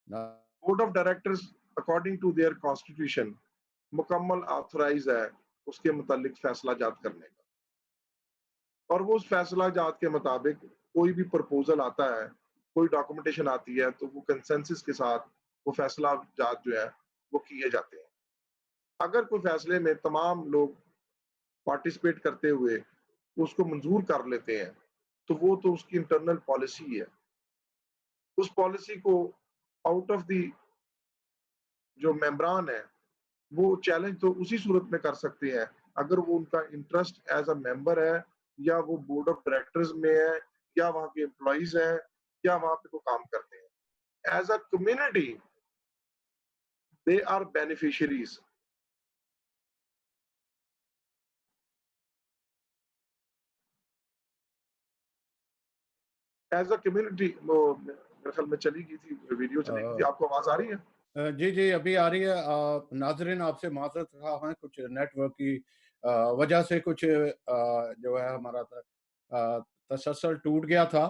ना। Board of directors according to their constitution मुकम्मल ऑथराइज है उसके मुतालिक फैसला जात करने का, और वो उस फैसला जात के मुताबिक कोई भी प्रपोजल आता है, कोई डॉक्यूमेंटेशन आती है, तो वो कंसेंसस के साथ वो फैसला जात जो है वो किए जाते हैं। अगर कोई फैसले में तमाम लोग पार्टिसिपेट करते हुए उसको मंजूर कर लेते हैं, तो वो तो उसकी इंटरनल पॉलिसी है। उस पॉलिसी को आउट ऑफ द जो मेंबरान है, वो चैलेंज तो उसी सूरत में कर सकते हैं, अगर वो उनका इंटरेस्ट एज अ मेंबर है, या वो बोर्ड ऑफ डायरेक्टर्स में है, या वहाँ के एम्प्लॉइज हैं, या वहाँ पे वो काम करते हैं। As a community they are beneficiaries. As a community वो मेरे ख्याल में चली गई थी, वीडियो चली गई थी, अ, आपको आवाज आ रही है? जी जी, अभी आ रही है। नाजरीन, आपसे माजरत रहा है, कुछ नेटवर्क की वजह से कुछ जो है हमारा तसलसल टूट गया था।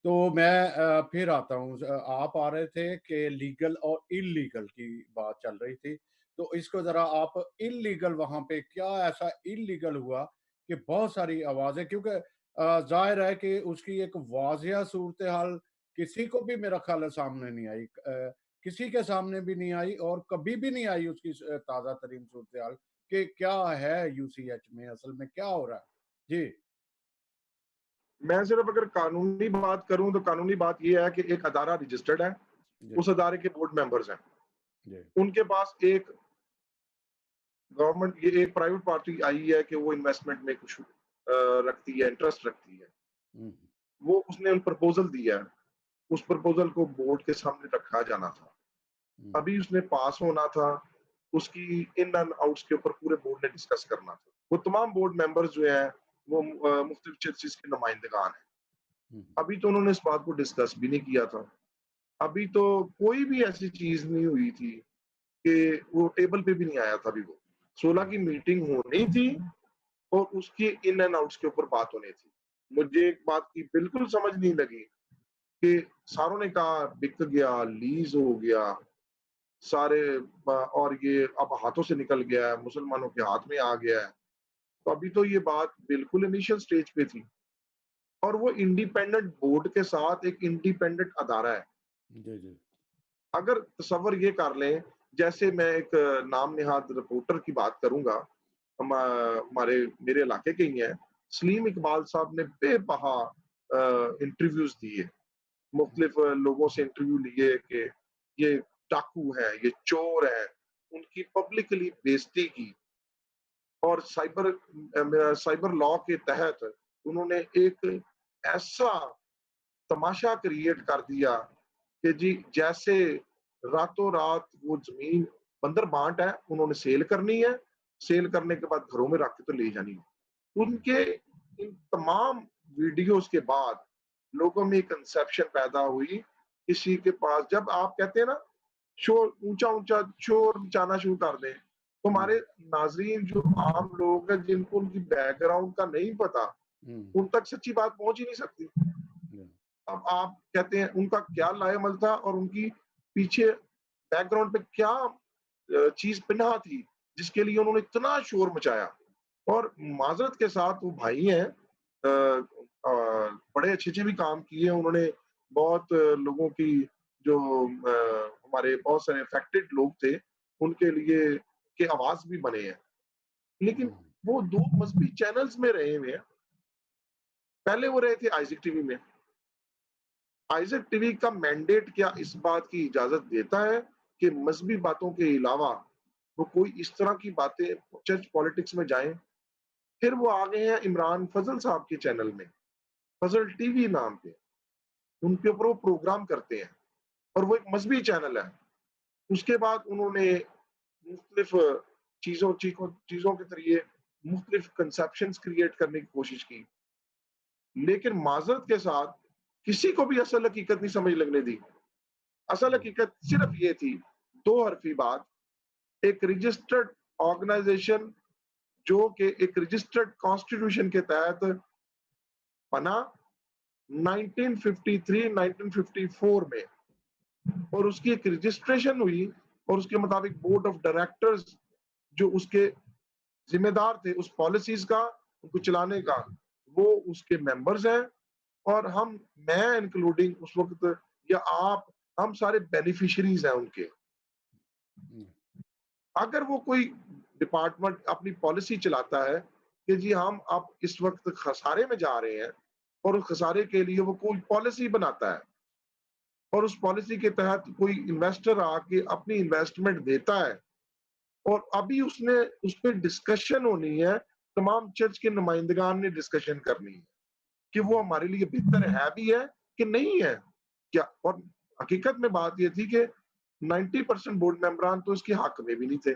तो मैं फिर आता हूँ। आप आ रहे थे कि लीगल और इलीगल की बात चल रही थी, तो इसको जरा आप इलीगल, वहां पे क्या ऐसा इलीगल हुआ कि बहुत सारी आवाजें, क्योंकि जाहिर है कि उसकी एक वाजिया सूरत हाल किसी को भी मेरा ख्याल है सामने नहीं आई, किसी के सामने भी नहीं आई और कभी भी नहीं आई उसकी ताज़ा तरीन सूरत-हाल कि क्या है यूसीएच में, असल में क्या हो रहा है? जी, मैं सिर्फ अगर कानूनी बात करूं तो कानूनी बात यह है कि एक अदारा रजिस्टर्ड है, जी, उस अदारे के बोर्ड मेंबर्स हैं, जी। उनके पास एक गवर्नमेंट, ये एक प्राइवेट पार्टी आई है कि वो इन्वेस्टमेंट में कुछ रखती है, इंटरेस्ट रखती है, हुँ, वो उसने उन प्रपोजल दिया है, उस प्रपोजल को बोर्ड के सामने रखा जाना था, हुँ, अभी उसने पास होना था, उसकी इन एंड आउट्स के ऊपर पूरे बोर्ड ने डिस्कस करना था। वो तमाम बोर्ड मेंबर्स जो हैं वो मुख्तलिफ चर्चेस के नुमाइंदगान हैं। हुँ, अभी तो उन्होंने इस बात को डिस्कस भी नहीं किया था। अभी तो कोई भी ऐसी चीज नहीं हुई थी कि वो टेबल पे भी नहीं आया था अभी वो। 16 हुँ, की मीटिंग होनी थी और उसके इन एंड आउट्स के ऊपर बात होनी थी। मुझे एक बात की बिल्कुल समझ नहीं लगी कि सारों ने कहा बिक गया, लीज़ हो गया, सारे और ये अब हाथों से निकल गया है, मुसलमानों के हाथ में आ गया है। तो अभी तो ये बात बिल्कुल इनिशियल स्टेज पे थी, और वो इंडिपेंडेंट बोर्ड के साथ एक इंडिपेंडेंट अदारा है। जी, जी। अगर तसव्वुर ये कर लें, जैसे मैं एक नाम नेहाद रिपोर्टर की बात करूँगा, हमारे मेरे इलाके के ही हैं, सलीम इकबाल साहब ने बेबहा इंटरव्यूज़ दिए, हुँ, मुख्तलिफ लोगों से इंटरव्यू लिए कि ये डाकू है, ये चोर है, उनकी पब्लिकली बेइज़्ज़ती की, और साइबर लॉ के तहत उन्होंने एक ऐसा तमाशा क्रिएट कर दिया कि जी जैसे रातों रात वो ज़मीन बंदर बांट है, उन्होंने सेल करनी है, सेल करने के बाद घरों में रख के तो ले जानी है। हुँ, उनके इन तमाम वीडियोज़ के बाद लोगों में कंसेप्शन पैदा हुई किसी के पास, जब आप कहते हैं ना शोर ऊंचा ऊंचा शोर मचाना शुरू कर दें, तो हमारे नाजरीन जो आम लोग हैं जिनको उनकी बैकग्राउंड का नहीं पता, उन तक सच्ची बात पहुंच ही नहीं सकती। अब आप कहते हैं उनका क्या लाएमल था और उनकी पीछे बैकग्राउंड पे क्या चीज पिन्हा थी जिसके लिए उन्होंने इतना शोर मचाया। और माजरत के साथ वो भाई हैं, बड़े अच्छे भी काम किए उन्होंने, बहुत लोगों की जो हमारे बहुत सारे अफेक्टेड लोग थे उनके लिए के आवाज भी बने हैं। लेकिन वो दो मजहबी चैनल्स में रहे हुए हैं। पहले वो रहे थे आइजक टीवी में। आइजक टीवी का मैंडेट क्या इस बात की इजाजत देता है कि मजहबी बातों के अलावा वो कोई इस तरह की बातें चर्च पॉलिटिक्स में जाएं। फिर वो आ गए हैं इमरान फजल साहब के चैनल में, फजल टीवी नाम पे, उनके ऊपर वो प्रोग्राम करते हैं और वो एक मजहबी चैनल है। उसके बाद उन्होंने मुख्तलिफ चीजों के जरिए मुख्तलिफ कंसेप्शंस क्रिएट करने की कोशिश की, लेकिन माजरत के साथ किसी को भी असल हकीकत नहीं समझ लगने दी। असल हकीकत सिर्फ ये थी, दो हरफी बात, एक रजिस्टर्ड ऑर्गेनाइजेशन जो कि एक रजिस्टर्ड कॉन्स्टिट्यूशन के तहत बना 1953-1954 में, और उसकी एक रजिस्ट्रेशन हुई और उसके मुताबिक बोर्ड ऑफ डायरेक्टर्स जो उसके जिम्मेदार थे उस पॉलिसीज का उनको चलाने का, वो उसके मेंबर्स हैं। और मैं इंक्लूडिंग उस वक्त, या आप, हम सारे बेनिफिशियरीज हैं उनके। अगर वो कोई डिपार्टमेंट अपनी पॉलिसी चलाता है कि जी हम अब इस वक्त खसारे में जा रहे हैं, और उस खसारे के लिए वो कोई पॉलिसी बनाता है और उस पॉलिसी के तहत कोई इन्वेस्टर आके अपनी इन्वेस्टमेंट देता है, और अभी उसने उस पर डिस्कशन होनी है, तमाम चर्च के नुमाइंदगान ने डिस्कशन करनी है कि वो हमारे लिए बेहतर है भी है कि नहीं है क्या। और हकीकत में बात ये थी कि 90% बोर्ड मेंबरान तो इसके हक में भी नहीं थे।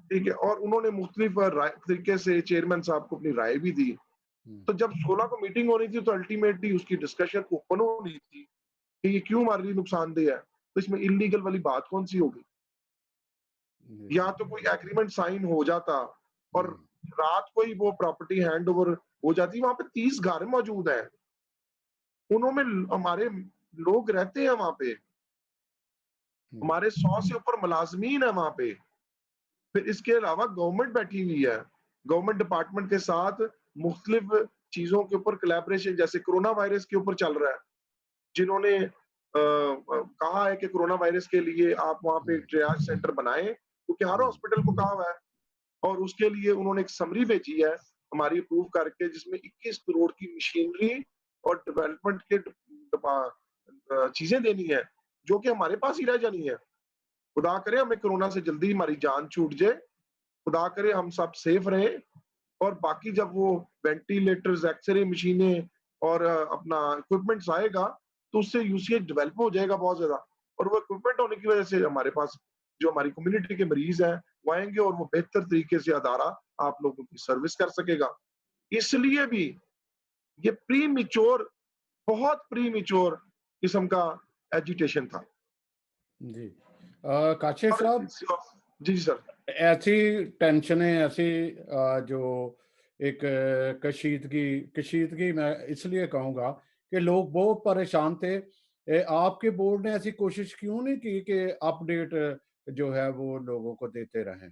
ठीक है, और उन्होंने मुख्तलिफ तरीके से चेयरमैन साहब को अपनी राय भी दी। तो जब 16 को मीटिंग होनी थी तो अल्टीमेटली उसकी डिस्कशन ओपन होनी थी कि ये क्यों हमारे लिए नुकसानदेह है, तो इसमें इलीगल वाली बात कौन सी होगी। या तो कोई एग्रीमेंट साइन हो जाता और रात को ही वो प्रॉपर्टी हैंड ओवर हो जाती। वहां पे 30 घर मौजूद हैं, उन्होंने हमारे लोग रहते हैं वहां पे, हमारे 100 से ऊपर मुलाजमीन है वहां पे। फिर इसके अलावा गवर्नमेंट बैठी हुई है, गवर्नमेंट डिपार्टमेंट के साथ मुख्तलिफ चीजों के ऊपर कोलैबोरेशन, जैसे कोरोना वायरस के ऊपर चल रहा है, जिन्होंने कहा है कि कोरोना वायरस के लिए आप वहां पे ट्रियाज सेंटर बनाएं, क्योंकि हर हॉस्पिटल को कहा हुआ है। और उसके लिए उन्होंने एक समरी भेजी है हमारी अप्रूव करके, जिसमें 21 करोड़ की मशीनरी और डेवलपमेंट के चीजें देनी है, जो कि हमारे पास ही रह जानी है। खुदा करे हमें कोरोना से जल्दी हमारी जान छूट जाए, खुदा करे हम सब सेफ रहें। और बाकी जब वो वेंटिलेटर्स, एक्सरे मशीनें और अपना इक्विपमेंट्स आएगा, तो उससे यूसीएच डेवलप हो जाएगा बहुत ज्यादा। और वो इक्विपमेंट होने की वजह से हमारे पास जो हमारी कम्युनिटी के मरीज हैं वो आएंगे और वो बेहतर तरीके से अदारा आप लोगों की सर्विस कर सकेगा। इसलिए भी ये बहुत प्री मिच्योर किस्म का एजुटेशन था। जी काशिफ साहब, जी सर। ऐसी टेंशनें, ऐसी जो एक कशीदगी मैं इसलिए कहूँगा कि लोग बहुत परेशान थे। आपके बोर्ड ने ऐसी कोशिश क्यों नहीं की कि अपडेट जो है वो लोगों को देते रहें,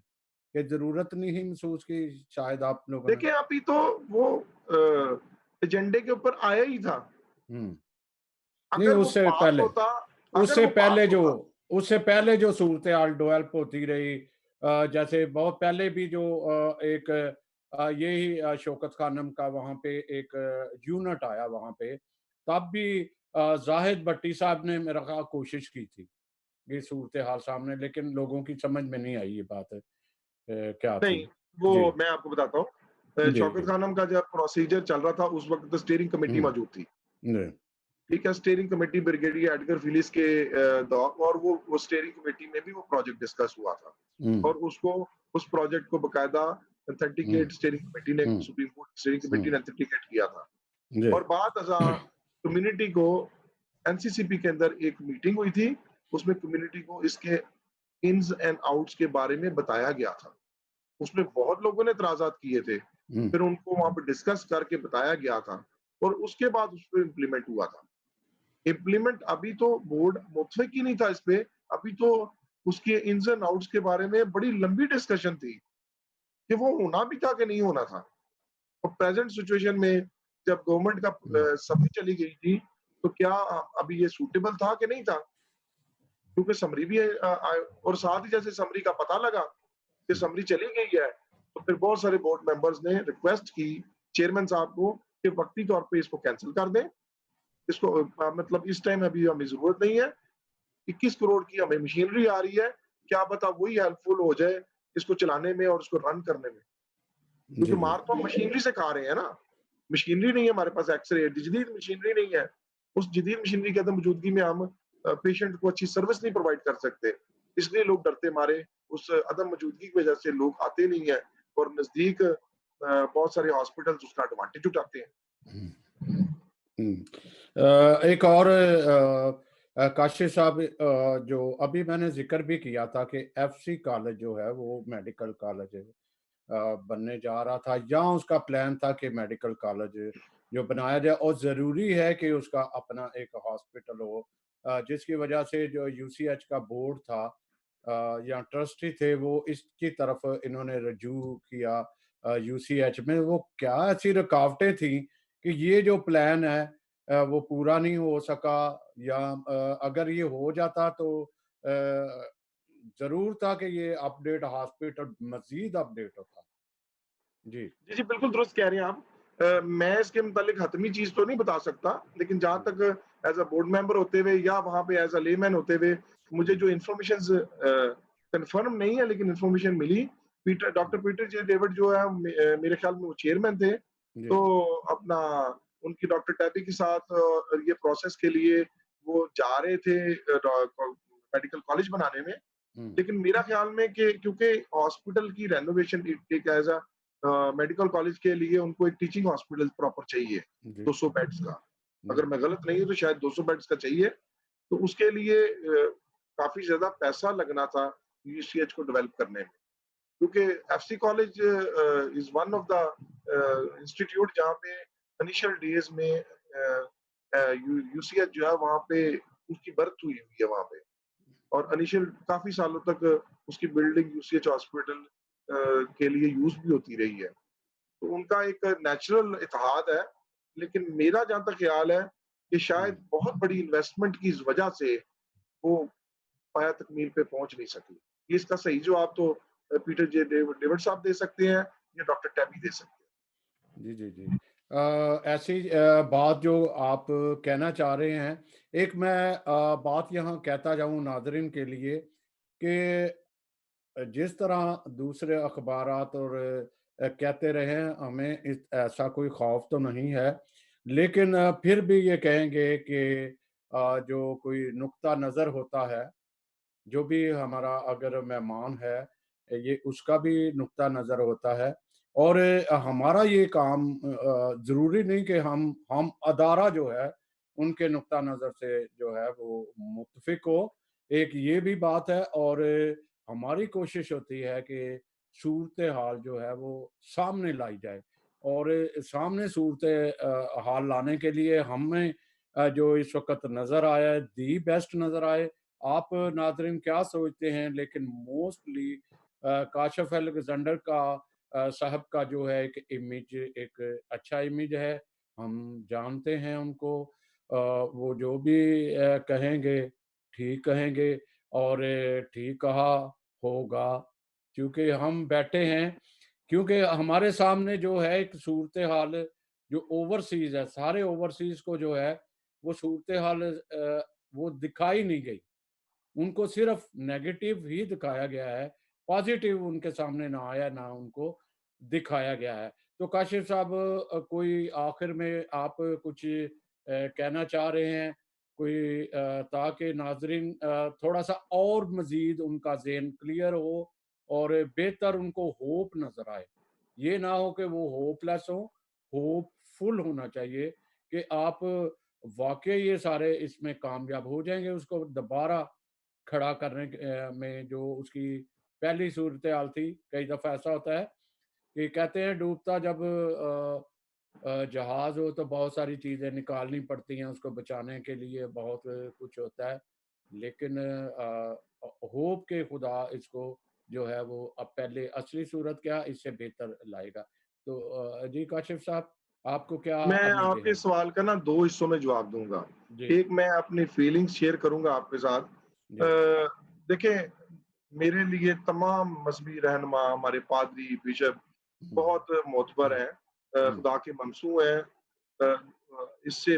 कि जरूरत नहीं महसूस की शायद आप लोगों ने? देखिए अभी तो वो एजेंडे के ऊपर आया ही था। नहीं, अगर वो पास होता, अगर उससे वो पहले पास जो होता, उससे पहले जो सूरत हाल डेवलप होती रही, जैसे बहुत पहले भी जो एक यही शौकत खानम का वहाँ पे एक यूनिट आया वहाँ पे, तब भी जाहिद भट्टी साहब ने मेरा ख्याल कोशिश की थी ये सूरत हाल सामने, लेकिन लोगों की समझ में नहीं आई ये बात क्या थी। नहीं, वो जी मैं आपको बताता हूँ। जी शौकत जी खानम का जब प्रोसीजर चल रहा था उस वक्त स्टीयरिंग कमेटी हम्म मौजूद थी। जी ठीक है, steering committee brigadier Edgar Phyllis के दौर, और वो स्टीयरिंग कमेटी में भी वो प्रोजेक्ट डिस्कस हुआ था, हम्म और उस प्रोजेक्ट को बकायदा हम्म ऑथेंटिकेट स्टीयरिंग कमेटी ने, हम्म सुप्रीम कोर्ट स्टीयरिंग हम्म कमेटी ने ऑथेंटिकेट किया था। जी। और बाद अज़ा कम्युनिटी को एनसीसीपी के अंदर एक मीटिंग हुई थी, उसमें कम्युनिटी को इसके इन्स एंड आउट्स के बारे में बताया गया था। उसमें बहुत लोगों ने एतराज़ात किए थे। हुँ, फिर उनको वहाँ पे डिस्कस करके बताया गया था और उसके बाद उसपे इम्प्लीमेंट हुआ था। इम्प्लीमेंट अभी तो बोर्ड मुत्तफ़िक ही नहीं था इस पे, अभी तो उसके इन्स एंड आउट्स के बारे में बड़ी लंबी डिस्कशन थी कि वो होना भी था कि नहीं होना था। और प्रेज़ेंट सिचुएशन में जब गवर्नमेंट का हुँ, समरी चली गई थी, तो क्या अभी ये सूटेबल था कि नहीं था? क्योंकि समरी भी और साथ ही जैसे समरी का पता लगा कि हुँ। समरी चली गई है, तो फिर बहुत सारे बोर्ड मेंबर्स ने रिक्वेस्ट की चेयरमैन साहब को कि वक़्ती तौर पे इसको कैंसल कर दें। इसको मतलब इस टाइम अभी हमें ज़रूरत नहीं है। 21 करोड़ की हमें मशीनरी आ रही है, क्या पता वही हेल्पफुल हो जाए इसको चलाने में और इसको रन करने में। क्योंकि जी, जी। मार तो हम मशीनरी से खा रहे हैं ना। मशीनरी नहीं है हमारे पास एक्स-रे, जदीद मशीनरी नहीं है। उस जदीद मशीनरी की अदम मौजूदगी में हम पेशेंट को अच्छी सर्विस नहीं प्रोवाइड कर सकते। इसलिए लोग डरते मारे उस अदम मौजूदगी की वजह से लोग आते नहीं हैं और नज़दीक बहुत सारे हॉस्पिटल्स उसका एडवांटेज उठाते हैं। हुँ, हुँ। एक और काशिफ़ साहब, जो अभी मैंने ज़िक्र भी किया था कि एफसी कॉलेज जो है वो मेडिकल कॉलेज बनने जा रहा था, या उसका प्लान था कि मेडिकल कॉलेज जो बनाया जाए, और ज़रूरी है कि उसका अपना एक हॉस्पिटल हो, जिसकी वजह से जो यूसीएच का बोर्ड था या ट्रस्टी थे, वो इसकी तरफ इन्होंने रजू किया यूसीएच में। वो क्या ऐसी रुकावटें थी कि ये जो प्लान है वो पूरा नहीं हो सका, या अगर ये हो जाता तो ज़रूर था कि ये अपडेट हॉस्पिटल मज़ीद अपडेट होता। जी। जी, जी, बिल्कुल दुरुस्त कह रहे हैं आप। मैं इसके मुतालिक हतमी चीज़ तो नहीं बता सकता, लेकिन जहाँ हुँ, तक एज़ अ बोर्ड मेंबर होते हुए या वहाँ पे एज़ अ लेमैन होते हुए मुझे हुँ, जो इन्फॉर्मेशंस कन्फर्म नहीं है लेकिन इन्फॉर्मेशन मिली, हुँ। डॉक्टर पीटर जे डेविड जो है मेरे ख्याल में वो चेयरमैन थे। जी, तो जी। अपना उनकी डॉक्टर टैबी के साथ ये प्रोसेस के लिए वो जा रहे थे मेडिकल कॉलेज बनाने में। हुँ, लेकिन मेरा ख्याल में कि क्योंकि हॉस्पिटल की रेनोवेशन एक एज़ अ मेडिकल कॉलेज के लिए उनको एक टीचिंग हॉस्पिटल प्रॉपर चाहिए, जी, 200 बेड्स का। अगर जी। मैं गलत नहीं हूँ तो शायद 200 बेड्स का चाहिए। तो उसके लिए काफ़ी ज़्यादा पैसा लगना था यूसीएच को डेवलप करने में। क्योंकि FC college is one of the institute जहाँ पे इनिशियल डेज़ में यूसीएच जो है वहाँ पे उसकी बर्थ हुई हुई है वहाँ पे। और इनिशियल काफ़ी सालों तक उसकी बिल्डिंग यूसीएच हॉस्पिटल के लिए यूज़ भी होती रही है। तो उनका एक नेचुरल इत्तेहाद है, लेकिन मेरा जहाँ तक ख़्याल है कि हुँ। शायद बहुत बड़ी इन्वेस्टमेंट की वजह से वो पाया तकमील पे पहुँच नहीं सकी। ये इसका सही जवाब तो पीटर जे डेविड साहब दे सकते हैं या डॉक्टर टैबी दे सकते हैं। जी, जी, जी। ऐसी बात जो आप कहना चाह रहे हैं, एक मैं बात यहाँ कहता जाऊँ नाज़रीन के लिए कि जिस तरह दूसरे अखबारात और कहते रहे हैं, हमें ऐसा कोई खौफ तो नहीं है, लेकिन फिर भी ये कहेंगे कि जो कोई नुक्ता नज़र होता है, जो भी हमारा अगर मेहमान है, ये उसका भी नुक्ता नज़र होता है, और हमारा ये काम ज़रूरी नहीं कि हम अदारा जो है, उनके नुक्ता नज़र से जो है वो मुत्फ़िक हो। एक ये भी बात है, और हमारी कोशिश होती है कि सूरत-ए-हाल जो है वो सामने लाई जाए, और सामने हाल लाने के लिए हमें जो इस वक़्त नज़र आया है, दी बेस्ट नज़र आए। आप नाज़रीन क्या सोचते हैं? लेकिन मोस्टली काशिफ़ अलेक्ज़ेंडर का साहब का जो है एक इमेज, एक अच्छा इमेज है। हम जानते हैं उनको, वो जो भी कहेंगे, ठीक कहेंगे, और ठीक कहा होगा, क्योंकि हम बैठे हैं, क्योंकि हमारे सामने जो है एक सूरत-ए-हाल जो ओवरसीज़ है, सारे ओवरसीज़ को जो है, वो सूरत-ए-हाल वो दिखाई नहीं गई। उनको सिर्फ नेगेटिव ही दिखाया गया है, पॉजिटिव उनके सामने ना आया, ना उनको दिखाया गया है। तो काशिफ़ साहब, कोई आखिर में आप कुछ कहना चाह रहे हैं? कोई ताकि नाज़रीन थोड़ा-सा और मज़ीद उनका ज़हन क्लियर हो और बेहतर उनको होप नज़र आए। ये ना हो कि वो होपलेस हों, होपफुल होना चाहिए कि आप वाकई ये सारे इसमें कामयाब हो जाएंगे उसको दोबारा खड़ा करने में। जो उसकी पहली सूरत हाल थी, कई दफ़ा ऐसा होता है कि कहते हैं डूबता जब जहाज हो तो बहुत सारी चीज़ें निकालनी पड़ती हैं उसको बचाने के लिए, बहुत कुछ होता है। लेकिन होप के खुदा इसको जो है वो अब पहले असली सूरत क्या इससे बेहतर लाएगा। तो जी काशिफ साहब, आपको क्या मैं उम्मीदें आपके हैं? सवाल का ना 2 हिस्सों में जवाब दूँगा। जी, एक मैं अपनी फीलिंग्स शेयर करूँगा आपके साथ। जी। देखिए, मेरे लिए तमाम मज़हबी रहनुमा, हमारे पादरी, बिशप हुँ, बहुत मोतबर हैं, हुँ, खुदा के ममसू हैं। इससे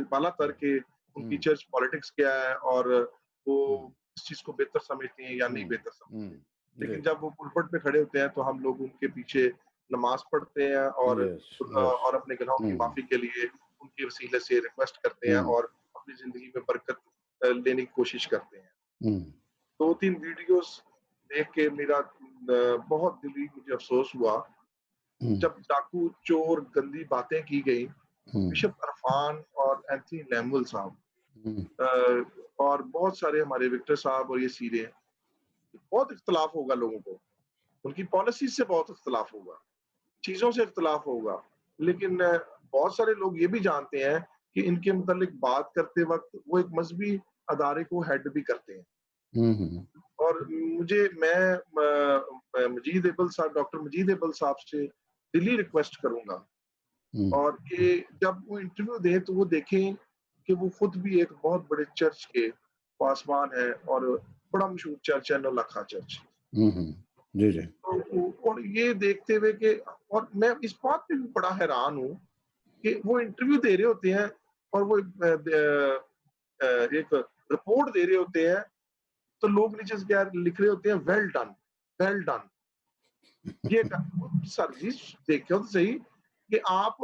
बालातर के उनकी हुँ, चर्च पॉलिटिक्स क्या है और वो हुँ, इस चीज़ को बेहतर समझती हैं या नहीं हुँ, बेहतर समझते। हुँ। जी, लेकिन जब वो पुलपट पे खड़े होते हैं तो हम लोग उनके पीछे नमाज़ पढ़ते हैं यस, यस। और अपने गुनाहों की हुँ, माफ़ी के लिए उनके वसीले से रिक्वेस्ट करते हैं हुँ, और अपनी ज़िंदगी में बरकत लेने की कोशिश करते हैं। हुँ, 2-3 वीडियोज़ देख के मेरा बहुत दिली मुझे अफ़सोस हुआ, हुँ, जब डाकू, चोर, गंदी बातें की गई, हुँ, बिशप अरफान और एंथनी लैमुएल साहब हुँ, और बहुत सारे हमारे विक्टर साहब और ये सीरे, बहुत इख्तिलाफ़ होगा लोगों को, उनकी पॉलिसीज़ से बहुत इख्तिलाफ़ होगा, चीज़ों से इख्तिलाफ़ होगा, लेकिन बहुत सारे लोग ये भी जानते हैं कि इनके मुतालिक बात करते वक़्त वो एक मज़हबी अदारे को हेड भी करते हैं। हुँ, हुँ, और मैं मजीद एबल साहब, डॉक्टर मजीद एबल साहब से दिली रिक्वेस्ट करूँगा हुँ, और कि जब वो इंटरव्यू दें तो वो देखें कि वो खुद भी एक बहुत बड़े चर्च के पासबान हैं और बड़ा मशहूर चर्च है नौलखा चर्च। हुँ, हुँ। जी, जी। और ये देखते हुए कि और मैं इस बात पे भी बड़ा हैरान हूँ कि वो इंटरव्यू दे रहे होते हैं और वो एक रिपोर्ट दे रहे होते हैं, तो लोग नीचे से क्या लिख रहे होते हैं, वेल डन, वेल डन। ये सर जी देखो तो सही कि आप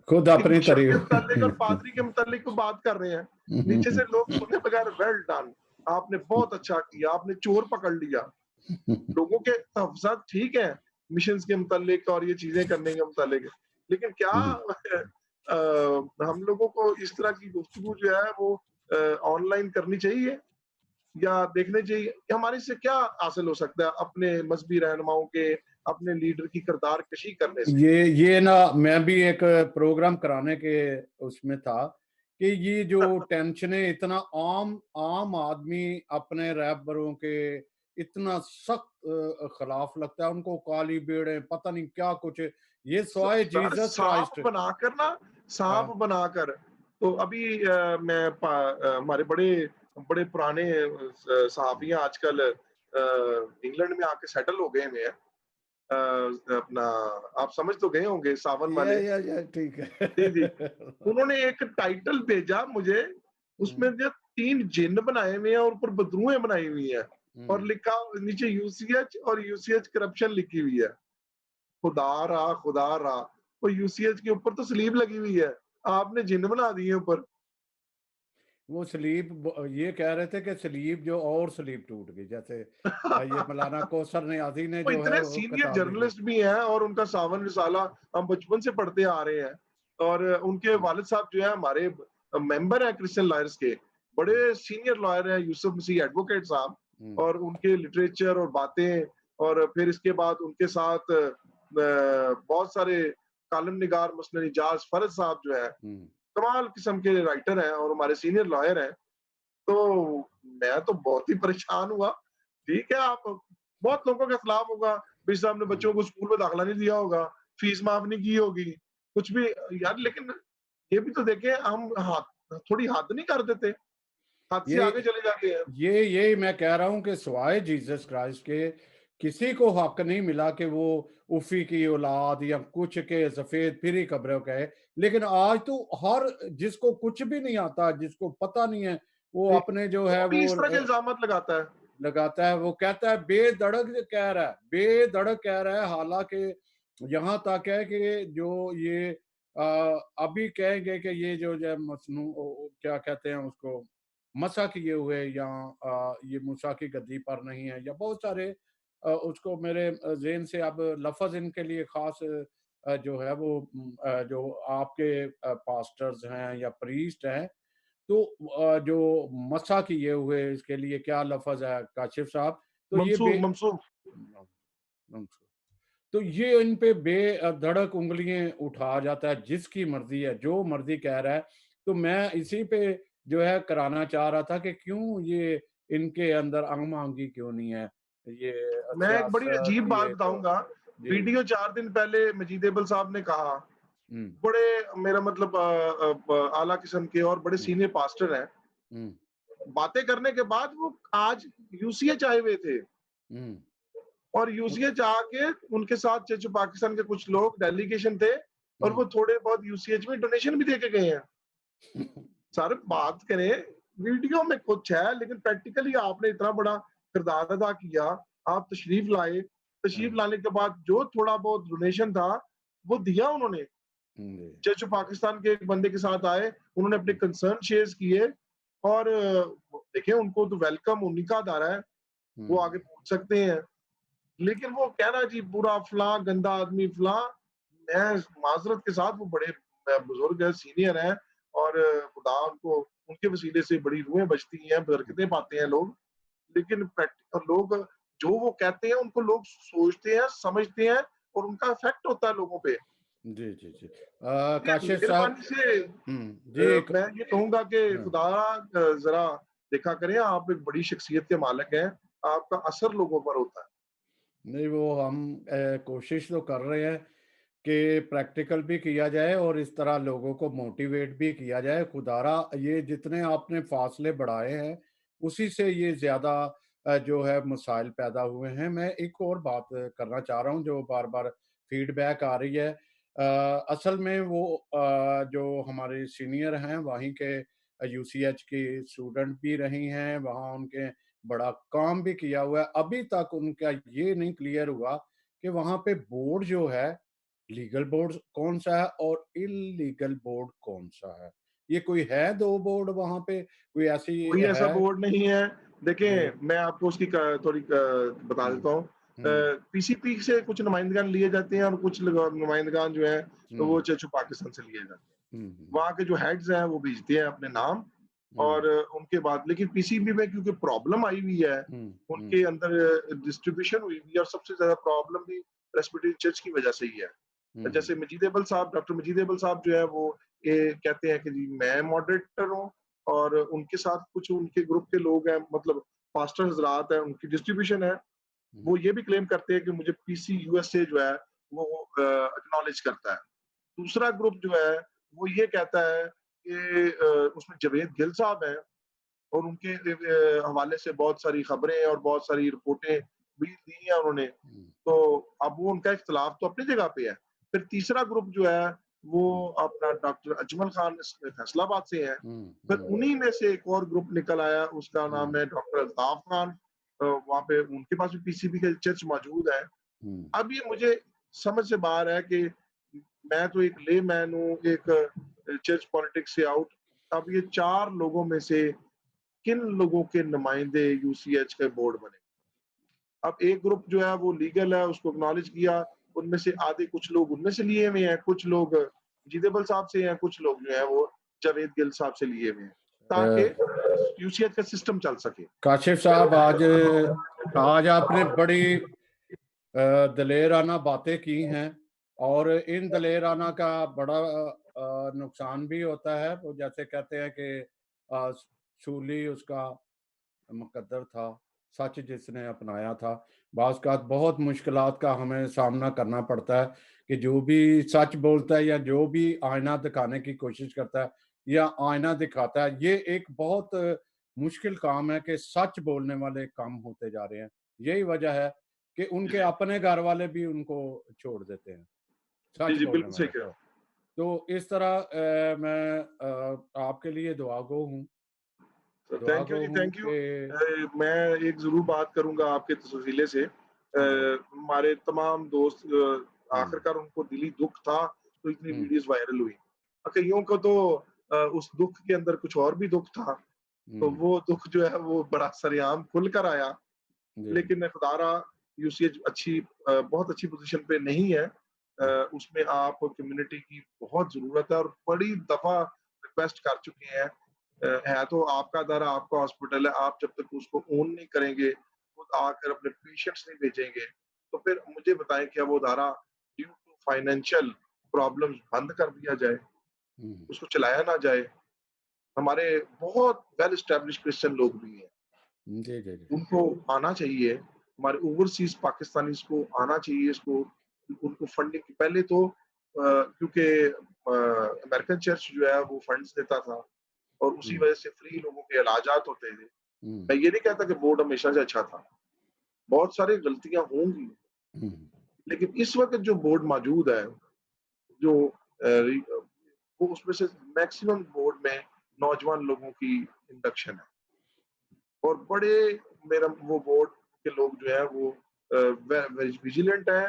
खुद एक अपनी बिशप के मुतालिक और तारीफ। पादरी के मुतालिक को बात कर रहे हैं। हुँ, हुँ, नीचे से लोग हुँ। सुने बगैर वेल डन, आपने बहुत अच्छा किया, आपने चोर पकड़ लिया। लोगों के तहफ़्ज़ात ठीक है, मिशंस के मुतालिक और ये चीज़ें करने के मुतालिक। लेकिन क्या हुँ। हम लोगों को इस तरह की गुफ्तगू जो है वो ऑनलाइन करनी चाहिए या देखनी चाहिए? कि हमारे इससे क्या हासिल हो सकता है अपने मज़हबी रहनुमाओं के, अपने लीडर की किरदार कशी करने से? ये ना मैं भी एक प्रोग्राम कराने के उसमें था कि ये जो टेंशनें इतना आम आम आदमी अपने रहबरों के इतना सख्त खिलाफ लगता है उनको, काली बेड़े पता नहीं क्या कुछ, ये सवाए सर जीसस क्राइस्ट। सांप हाँ। बनाकर तो अभी हमारे बड़े बड़े पुराने सहाफ़ी आजकल इंग्लैंड में आके सेटल हो गए हुए हैं। अपना आप समझ तो गए होंगे सावन वाले। या ठीक जी, जी। है। उन्होंने एक टाइटल भेजा मुझे, उसमें हुँ, जो 3 जिन्न बनाए हुए हैं और ऊपर बदरूहें बनाई हुई हैं और हुँ। लिखा नीचे यूसीएच और यूसीएच करप्शन लिखी हुई है। खुदा रहा और यूसीएच के ऊपर तो स्लीब लगी हुई है। आपने जिन्न बना दिए ऊपर। वो ये कह रहे थे कि स्लीप जो और स्लीप टूट गई, जैसे ये मौलाना कौसर नियाज़ी ने वो जो है इतने वो सीनियर किताब लिखी। जर्नलिस्ट भी हैं और उनका सावन रिसाला हम बचपन से पढ़ते आ रहे हैं और उनके हुँ, वालिद साहब जो है हमारे मेंबर हैं क्रिश्चियन लॉयर्स के, हुँ, बड़े सीनियर लॉयर हैं यूसुफ मसीह एडवोकेट साहब हुँ, और उनके लिटरेचर और बातें और फिर इसके बाद उनके साथ बहुत सारे कालम निगार मसनद इजाज फरज साहब जो है हुँ। कमाल किस्म के राइटर हैं और हमारे सीनियर लॉयर हैं। तो मैं तो बहुत ही परेशान हुआ। ठीक है, आप बहुत लोगों के खिलाफ होगा, भाई साहब ने हुँ। बच्चों को स्कूल में दाखिला नहीं दिया होगा, फीस माफ नहीं की होगी, कुछ भी यार लेकिन ये भी तो देखें हम थोड़ी हद नहीं कर देते, हद से ये आगे चले जाते हैं। ये मैं कह रहा हूँ कि सिवाय जीसस क्राइस्ट के किसी को हक नहीं मिला कि वो उफ़ी की औलाद या कुछ के सफ़ेद फिरी कब्रों का है। लेकिन आज तो हर जिसको कुछ भी नहीं आता, जिसको पता नहीं है, वो जी, अपने जो वो है भी वो इस तरह के इल्ज़ामात लगाता है। लगाता है। वो कहता है बेधड़क कह रहा है, बेधड़क कह रहा है, हालाँकि यहाँ तक है कि जो ये अ, अभी कहेंगे कि ये जो है मसनू क्या कहते हैं उसको, मसा किए हुए या ये मूसा की गद्दी पर नहीं है या बहुत सारे उसको मेरे ज़हन से अब लफ़्ज़ इनके लिए ख़ास जो है वो जो आपके पास्टर्स हैं या प्रीस्ट हैं, तो जो मसा किए हुए इसके लिए क्या लफ्ज़ है काशिफ साहब? तो ये ममसूख ममसूख तो ये इन पे बेधड़क उँगलियाँ उठा जाता है, जिसकी मर्ज़ी है, जो मर्ज़ी कह रहा है। तो मैं इसी पे जो है कराना चाह रहा था कि क्यों ये इनके अंदर हम-आहंगी क्यों नहीं है? ये मैं एक बड़ी सियासत अजीब बात ये तो बताऊंगा। जी। वीडियो 4 दिन पहले मजीद एबल साहब ने कहा, हुँ, बड़े मेरा मतलब आला किस्म के और बड़े हुँ, सीनियर पास्टर हैं, हुँ, बातें करने के बाद वो आज यूसीएच आए हुए थे हुँ, और यूसीएच आके उनके साथ चर्च ऑफ पाकिस्तान के कुछ लोग डेलीगेशन थे और हुँ, वो थोड़े बहुत यूसीएच में डोनेशन भी दे के गए हैं। सर बात करें, वीडियो में कुछ है लेकिन प्रैक्टिकली आपने इतना बड़ा किरदार अदा किया, आप तशरीफ लाए, तशरीफ हाँ, लाने के बाद जो थोड़ा बहुत डोनेशन था वो दिया उन्होंने। जी, चर्च ऑफ पाकिस्तान के एक बंदे के साथ आए, उन्होंने अपने हुँ, कंसर्न शेयर किए और देखिए उनको तो वेलकम उन्हीं का अदारा है, वो आगे हुँ, पूछ सकते हैं। लेकिन वो कहना जी पूरा फलां गंदा आदमी फलां, मैं माज़रत के साथ वो बड़े बुजुर्ग हैं, सीनियर हैं और खुदा उनको उनके वसीले से बड़ी रूहें बचती हैं, बरकतें पाते हैं लोग। लेकिन प्रैक्टिकल लोग जो वो कहते हैं उनको लोग सोचते हैं, समझते हैं और उनका इफ़ेक्ट होता है लोगों पे। जी, जी, जी। ये काशिफ साहब मेहरबानी से जी, एक मैं ये कहूँगा कि हाँ। खुदा ज़रा देखा करें, आप एक बड़ी शख्सियत के मालिक हैं, आपका असर लोगों पर होता है। नहीं, वो हम कोशिश तो कर रहे हैं कि प्रैक्टिकल भी किया जाए और इस तरह लोगों को मोटिवेट भी किया जाए। खुदारा ये जितने आपने फासले बढ़ाए हैं, उसी से ये ज़्यादा जो है मसाइल पैदा हुए हैं। मैं एक और बात करना चाह रहा हूँ जो बार-बार फीडबैक आ रही है। असल में वो जो हमारे सीनियर हैं वहीं के यूसीएच की स्टूडेंट भी रही हैं, वहाँ उनके बड़ा काम भी किया हुआ है। अभी तक उनका ये नहीं क्लियर हुआ कि वहाँ पे बोर्ड जो है, लीगल बोर्ड कौन-सा है और इल्लीगल बोर्ड कौन-सा है? ये कोई है 2 बोर्ड वहाँ पे? कोई ऐसी कोई ऐसा है? बोर्ड नहीं है। जी। देखें, मैं आपको उसकी थोड़ी बता हुँ, देता हूँ। हुँ, पीसीपी से कुछ नुमाइंदगान लिए जाते हैं और कुछ नुमाइंदगान जो है तो वो हुँ, चर्च ऑफ पाकिस्तान से लिए जाते हैं। हुँ, हुँ, वहाँ के जो हेड्स हैं वो भेजते हैं अपने नाम हुँ, और उनके बाद लेकिन पीसीबी में क्योंकि प्रॉब्लम आई हुई है, हुँ, उनके हुँ, अंदर डिस्ट्रीब्यूशन हुई हुई है और सबसे ज़्यादा प्रॉब्लम भी प्रेस्बिटेरियन चर्च की वजह से ही है। हुँ, जैसे मजीद एबल साहब, डॉक्टर मजीद एबल साहब जो है वो ये कहते हैं कि जी मैं मॉडरेटर हूँ और उनके साथ कुछ उनके ग्रुप के लोग हैं, मतलब पास्टर हज़रात हैं, उनकी डिस्ट्रीब्यूशन है। हुँ, वो ये भी क्लेम करते हैं कि मुझे पीसी यूएसए जो है वो एक्नॉलेज करता है। दूसरा ग्रुप जो है वो ये कहता है कि उसमें जावेद गिल साहब हैं और उनके हवाले से बहुत सारी खबरें और बहुत सारी रिपोर्टें भी दी हैं उन्होंने। हुँ, तो अब वो उनका इख्तिलाफ तो अपनी जगह पे है। फिर तीसरा ग्रुप जो है वो हुँ, अपना डॉक्टर अजमल खान फैसलाबाद से है। हुँ, फिर हुँ, उन्हीं में से एक और ग्रुप निकल आया, उसका नाम हुँ, है डॉक्टर अल्ताफ खान। वहाँ पे उनके पास भी पीसीबी का चर्च मौजूद है। हुँ। अब ये मुझे समझ से बाहर है कि मैं तो एक लेमैन हूँ, एक चर्च पॉलिटिक्स से आउट। अब ये 4 लोगों में से किन लोगों के नुमाइंदे यूसीएच के बोर्ड बने? अब एक ग्रुप जो है वो लीगल है, उसको एक्नॉलेज किया, उनमें से आधे कुछ लोग उनमें से लिए हुए हैं, कुछ लोग जीदेबल साहब से हैं, कुछ लोग जो हैं वो जावेद गिल साहब से लिए हुए हैं, अ, ताकि यूसीएच का सिस्टम चल सके। काशिफ साहब आज आज आपने बड़ी दलेराना बातें की हैं और इन दलेराना का बड़ा नुकसान भी होता है। वो जैसे कहते हैं कि अ, सूली उसका मुकद्दर था, सच जिसने अपनाया था। बाज़-औक़ात बहुत मुश्किलात का हमें सामना करना पड़ता है कि जो भी सच बोलता है या जो भी आईना दिखाने की कोशिश करता है या आईना दिखाता है, ये एक बहुत मुश्किल काम है कि सच बोलने वाले कम होते जा रहे हैं। यही वजह है कि जी, उनके जी। अपने घर वाले भी उनको छोड़ देते हैं, जी, सच जी, बोलने बिल्कुल सही वाले कह रहे को। हो। तो इस तरह मैं आपके लिए दुआगो हूँ थैंक यू दुआगो जी, हूँ थैंक यू। कि मैं एक ज़रूर बात करूँगा आपके इस वसीले से। जी। हमारे तमाम दोस्त हुँ, आखिरकार उनको दिली दुःख था, तो इतनी हुँ, वीडियोज़ वायरल हुई। कइयों को तो उस दुःख के अंदर कुछ और भी दुःख था, तो हुँ, वो दुःख जो है वो बड़ा सरेआम खुल कर आया। जी। लेकिन खुदारा यूसीएच बहुत अच्छी पोज़ीशन पे नहीं है। उसमें आप कम्युनिटी की बहुत ज़रूरत है और बड़ी दफ़ा रिक्वेस्ट कर चुके हैं। है तो आपका अदारा, आपका हॉस्पिटल है, आप जब तक उसको ओन नहीं करेंगे, खुद आकर अपने पेशेंट्स नहीं भेजेंगे, तो फिर मुझे बताएँ क्या वो अदारा ड्यू टू फाइनेंशियल प्रॉब्लम्स बंद कर दिया जाए, हुँ, उसको चलाया ना जाए? हमारे बहुत वेल एस्टेब्लिश्ड क्रिश्चियन लोग भी हैं, जी, जी, जी। उनको आना चाहिए, हमारे ओवरसीज़ पाकिस्तानीज़ को आना चाहिए इसको, उनको फंडिंग पहले तो क्योंकि अमेरिकन चर्च जो है वो फंड्स देता था और उसी हुँ, वजह से फ्री लोगों के इलाजात होते थे। हुँ, मैं ये नहीं कहता कि बोर्ड हमेशा से अच्छा था, बहुत सारी गलतियाँ होंगी, हुँ, लेकिन इस वक़्त जो बोर्ड मौजूद है, जो वो उसमें से मैक्सिमम बोर्ड में नौजवान लोगों की इंडक्शन है और बड़े मेरा वो बोर्ड के लोग जो है वो विजिलेंट है,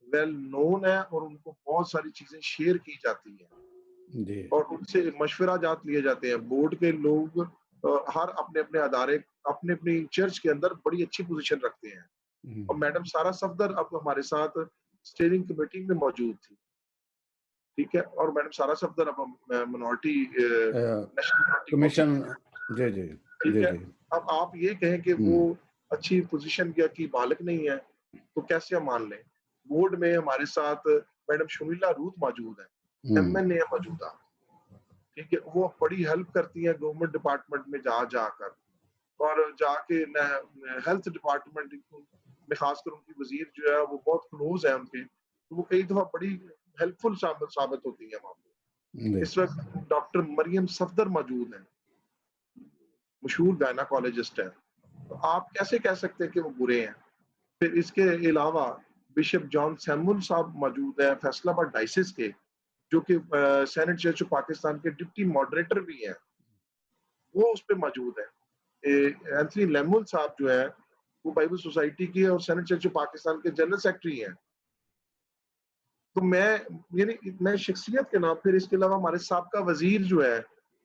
वेल नोन है और उनको बहुत सारी चीज़ें शेयर की जाती हैं जी। और उनसे मशवराजात लिए जाते हैं। बोर्ड के लोग हर अपने-अपने अदारे, अपनी-अपनी चर्च के अंदर बड़ी अच्छी पोज़ीशन रखते हैं और हुँ, मैडम सारा सफदर अब हमारे साथ स्टीयरिंग कमेटी में मौजूद थी, ठीक है? और मैडम सारा सफदर अब मिनॉरिटी अ, नेशनल मिनॉरिटी कमीशन काउंसिल, जी, जी। ठीक जी, है? जी। अब आप ये कहें कि वो हुँ, अच्छी पोज़ीशन की मालिक नहीं है, तो कैसे हम मान लें? बोर्ड में हमारे साथ मैडम शर्मिला रूथ मौजूद हैं, हुँ, एमएनए है मौजूदा, ठीक है? वो बड़ी हेल्प करती हैं गवर्नमेंट डिपार्टमेंट में जाकर और जाके न हेल्थ डिपार्टमेंट में खासकर उनकी वज़ीर जो है वो बहुत क्लोज़ है उनके, तो वो कई दफ़ा बड़ी हेल्पफुल साबित साबित होती हैं वहाँ पे। जी। इस वक़्त डॉक्टर मरियम सफदर मौजूद हैं, मशहूर गायनाकोलॉजिस्ट हैं। तो आप कैसे कह सकते हैं कि वो बुरे हैं? फिर इसके अलावा बिशप जॉन सैमुअल साहब मौजूद हैं फैसलाबाद डायसिस के, जो कि सेनेट चर्च ऑफ पाकिस्तान के डिप्टी मॉडरेटर भी हैं, वो उस पे मौजूद हैं। एंथनी लेमुल साहब जो हैं, वो बाइबल सोसाइटी के और सेनेट चर्च ऑफ पाकिस्तान के जनरल सेक्रेटरी हैं। तो मैं शख्सियत के नाम, फिर इसके अलावा हमारे साबका वज़ीर जो है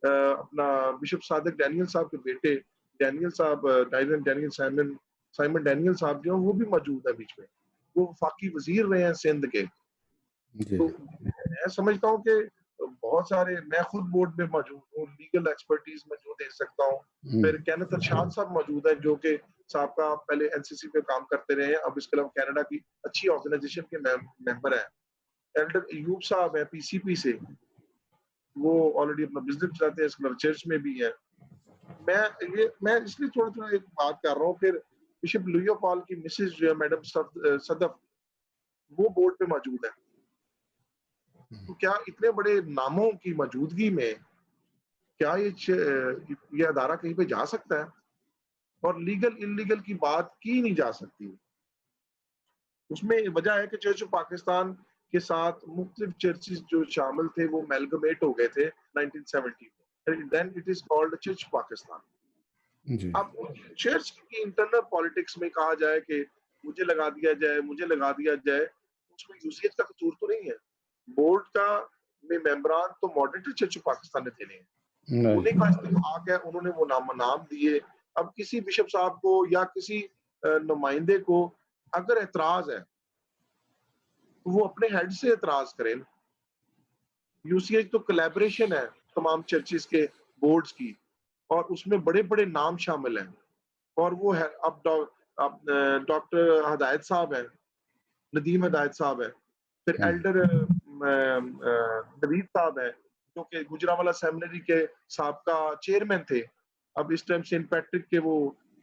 अपना बिशप सादिक डैनियल साहब के बेटे डैनियल साहब, डैनियल साइमन साइमन डैनियल साहब जो हैं, वो भी मौजूद हैं बीच में। वो वफ़ाकी वज़ीर रहे हैं सिंध के। जी। तो मैं समझता हूँ कि बहुत सारे, मैं खुद बोर्ड में मौजूद हूँ, लीगल एक्सपर्टीज़ मैं जो दे सकता हूँ। हुँ, फिर केनेथ अरशाद साहब मौजूद हैं जो कि साबका पहले एनसीसी में काम करते रहे हैं, अब इसके अलावा कनाडा की अच्छी ऑर्गनाइज़ेशन के मेंबर हैं। एल्डर अयूब साहब हैं पीसीपी से, वो ऑलरेडी अपना बिज़नेस चलाते हैं, इसके अलावा चर्च में भी हैं। मैं इसलिए थोड़ा-थोड़ा एक बात कर रहा हूँ, फिर बिशप लुइयो पॉल की मिसेज़ जो है मैडम सदफ, वो बोर्ड पे मौजूद हैं। तो क्या इतने बड़े नामों की मौजूदगी में क्या ये अदारा कहीं पे जा सकता है? और लीगल इल्लीगल की बात की नहीं जा सकती। उसमें वजह है कि चर्च ऑफ पाकिस्तान के साथ मुख्तलिफ चर्चेस जो शामिल थे वो अमेलगमेट हो गए थे 1970 में। Then it is called church Pakistan. जी। अब चर्च की इंटरनल पॉलिटिक्स में कहा जाए कि मुझे लगा दिया जाए, उसमें यूसीएच का कसूर तो नहीं है। बोर्ड का में मेंबरान तो मॉडरेटर चर्च ऑफ पाकिस्तान ने देने हैं। उन्हीं का नहीं। इत्तेफाक है, उन्होंने वो नाम दिए। अब किसी बिशप साहब को या किसी नुमाइंदे को अगर एतराज़ है, तो वो अपने हेड से एतराज़ करे ना। यूसीएच तो कोलैबोरेशन है तमाम चर्चेज़ के बोर्ड्स की और उसमें बड़े-बड़े नाम शामिल हैं और वो है अब डॉक्टर हिदायत साहब हैं, नदीम हिदायत साहब हैं, फिर हुँ, एल्डर नवीद साहब हैं, जो कि गुजरांवाला सेमिनरी के साबका चेयरमैन थे। अब इस टाइम सेंट पैट्रिक के वो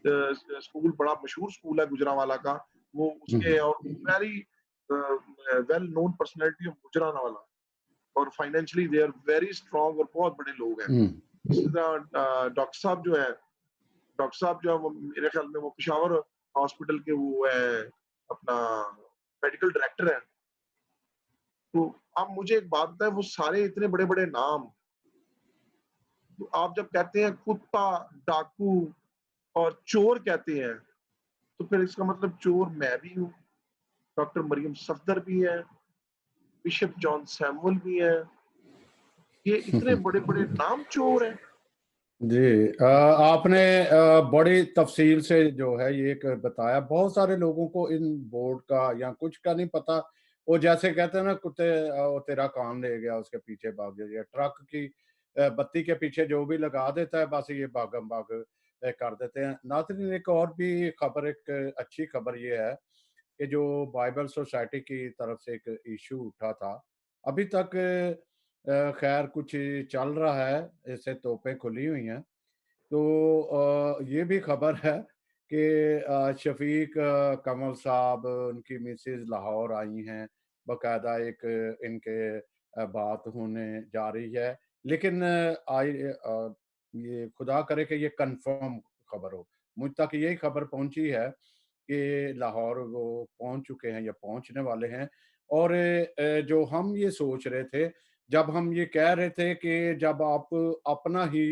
स्कूल बड़ा मशहूर स्कूल है गुजरांवाला का, वो हुँ, उसके और very well known personality of Gujranwala और financially they are very strong और बहुत बड़े लोग हैं। हुँ, इसी तरह डॉक्टर साहब जो है वो मेरे ख्याल में वो पेशावर हॉस्पिटल के वो है अपना मेडिकल डायरेक्टर हैं। तो अब मुझे एक बात बताएं, वो सारे इतने बड़े-बड़े नाम, तो आप जब कहते हैं कुत्ता, डाकू और चोर कहते हैं, तो फिर इसका मतलब चोर मैं भी हूँ, डॉक्टर मरियम सफदर भी है, बिशप जॉन सैमुअल भी है। ये इतने बड़े-बड़े नाम चोर हैं। जी। आपने बड़ी तफ़सील से जो है ये एक बताया, बहुत सारे लोगों को इन बोर्ड का या कुछ का नहीं पता वो जैसे कहते हैं ना कुत्ते वो तेरा कान ले गया उसके पीछे भाग गया, ट्रक की बत्ती के पीछे जो भी लगा देता है बस ये भागम भाग कर देते हैं। नाज़रीन एक और भी खबर, एक अच्छी खबर ये है कि जो बाइबल सोसाइटी की तरफ से एक इशू उठा था, अभी तक खैर कुछ चल रहा है, इससे तोपें खुली हुई हैं। तो ये भी खबर है कि शफ़ीक कमल साहब, उनकी मिसेज़ लाहौर आई हैं, बाकायदा एक इनके बात होने जा रही है। लेकिन ये खुदा करे कि ये कन्फर्म खबर हो। मुझ तक यही खबर पहुँची है कि लाहौर वो पहुँच चुके हैं या पहुँचने वाले हैं। और जो हम ये सोच रहे थे, जब हम ये कह रहे थे कि जब आप अपना ही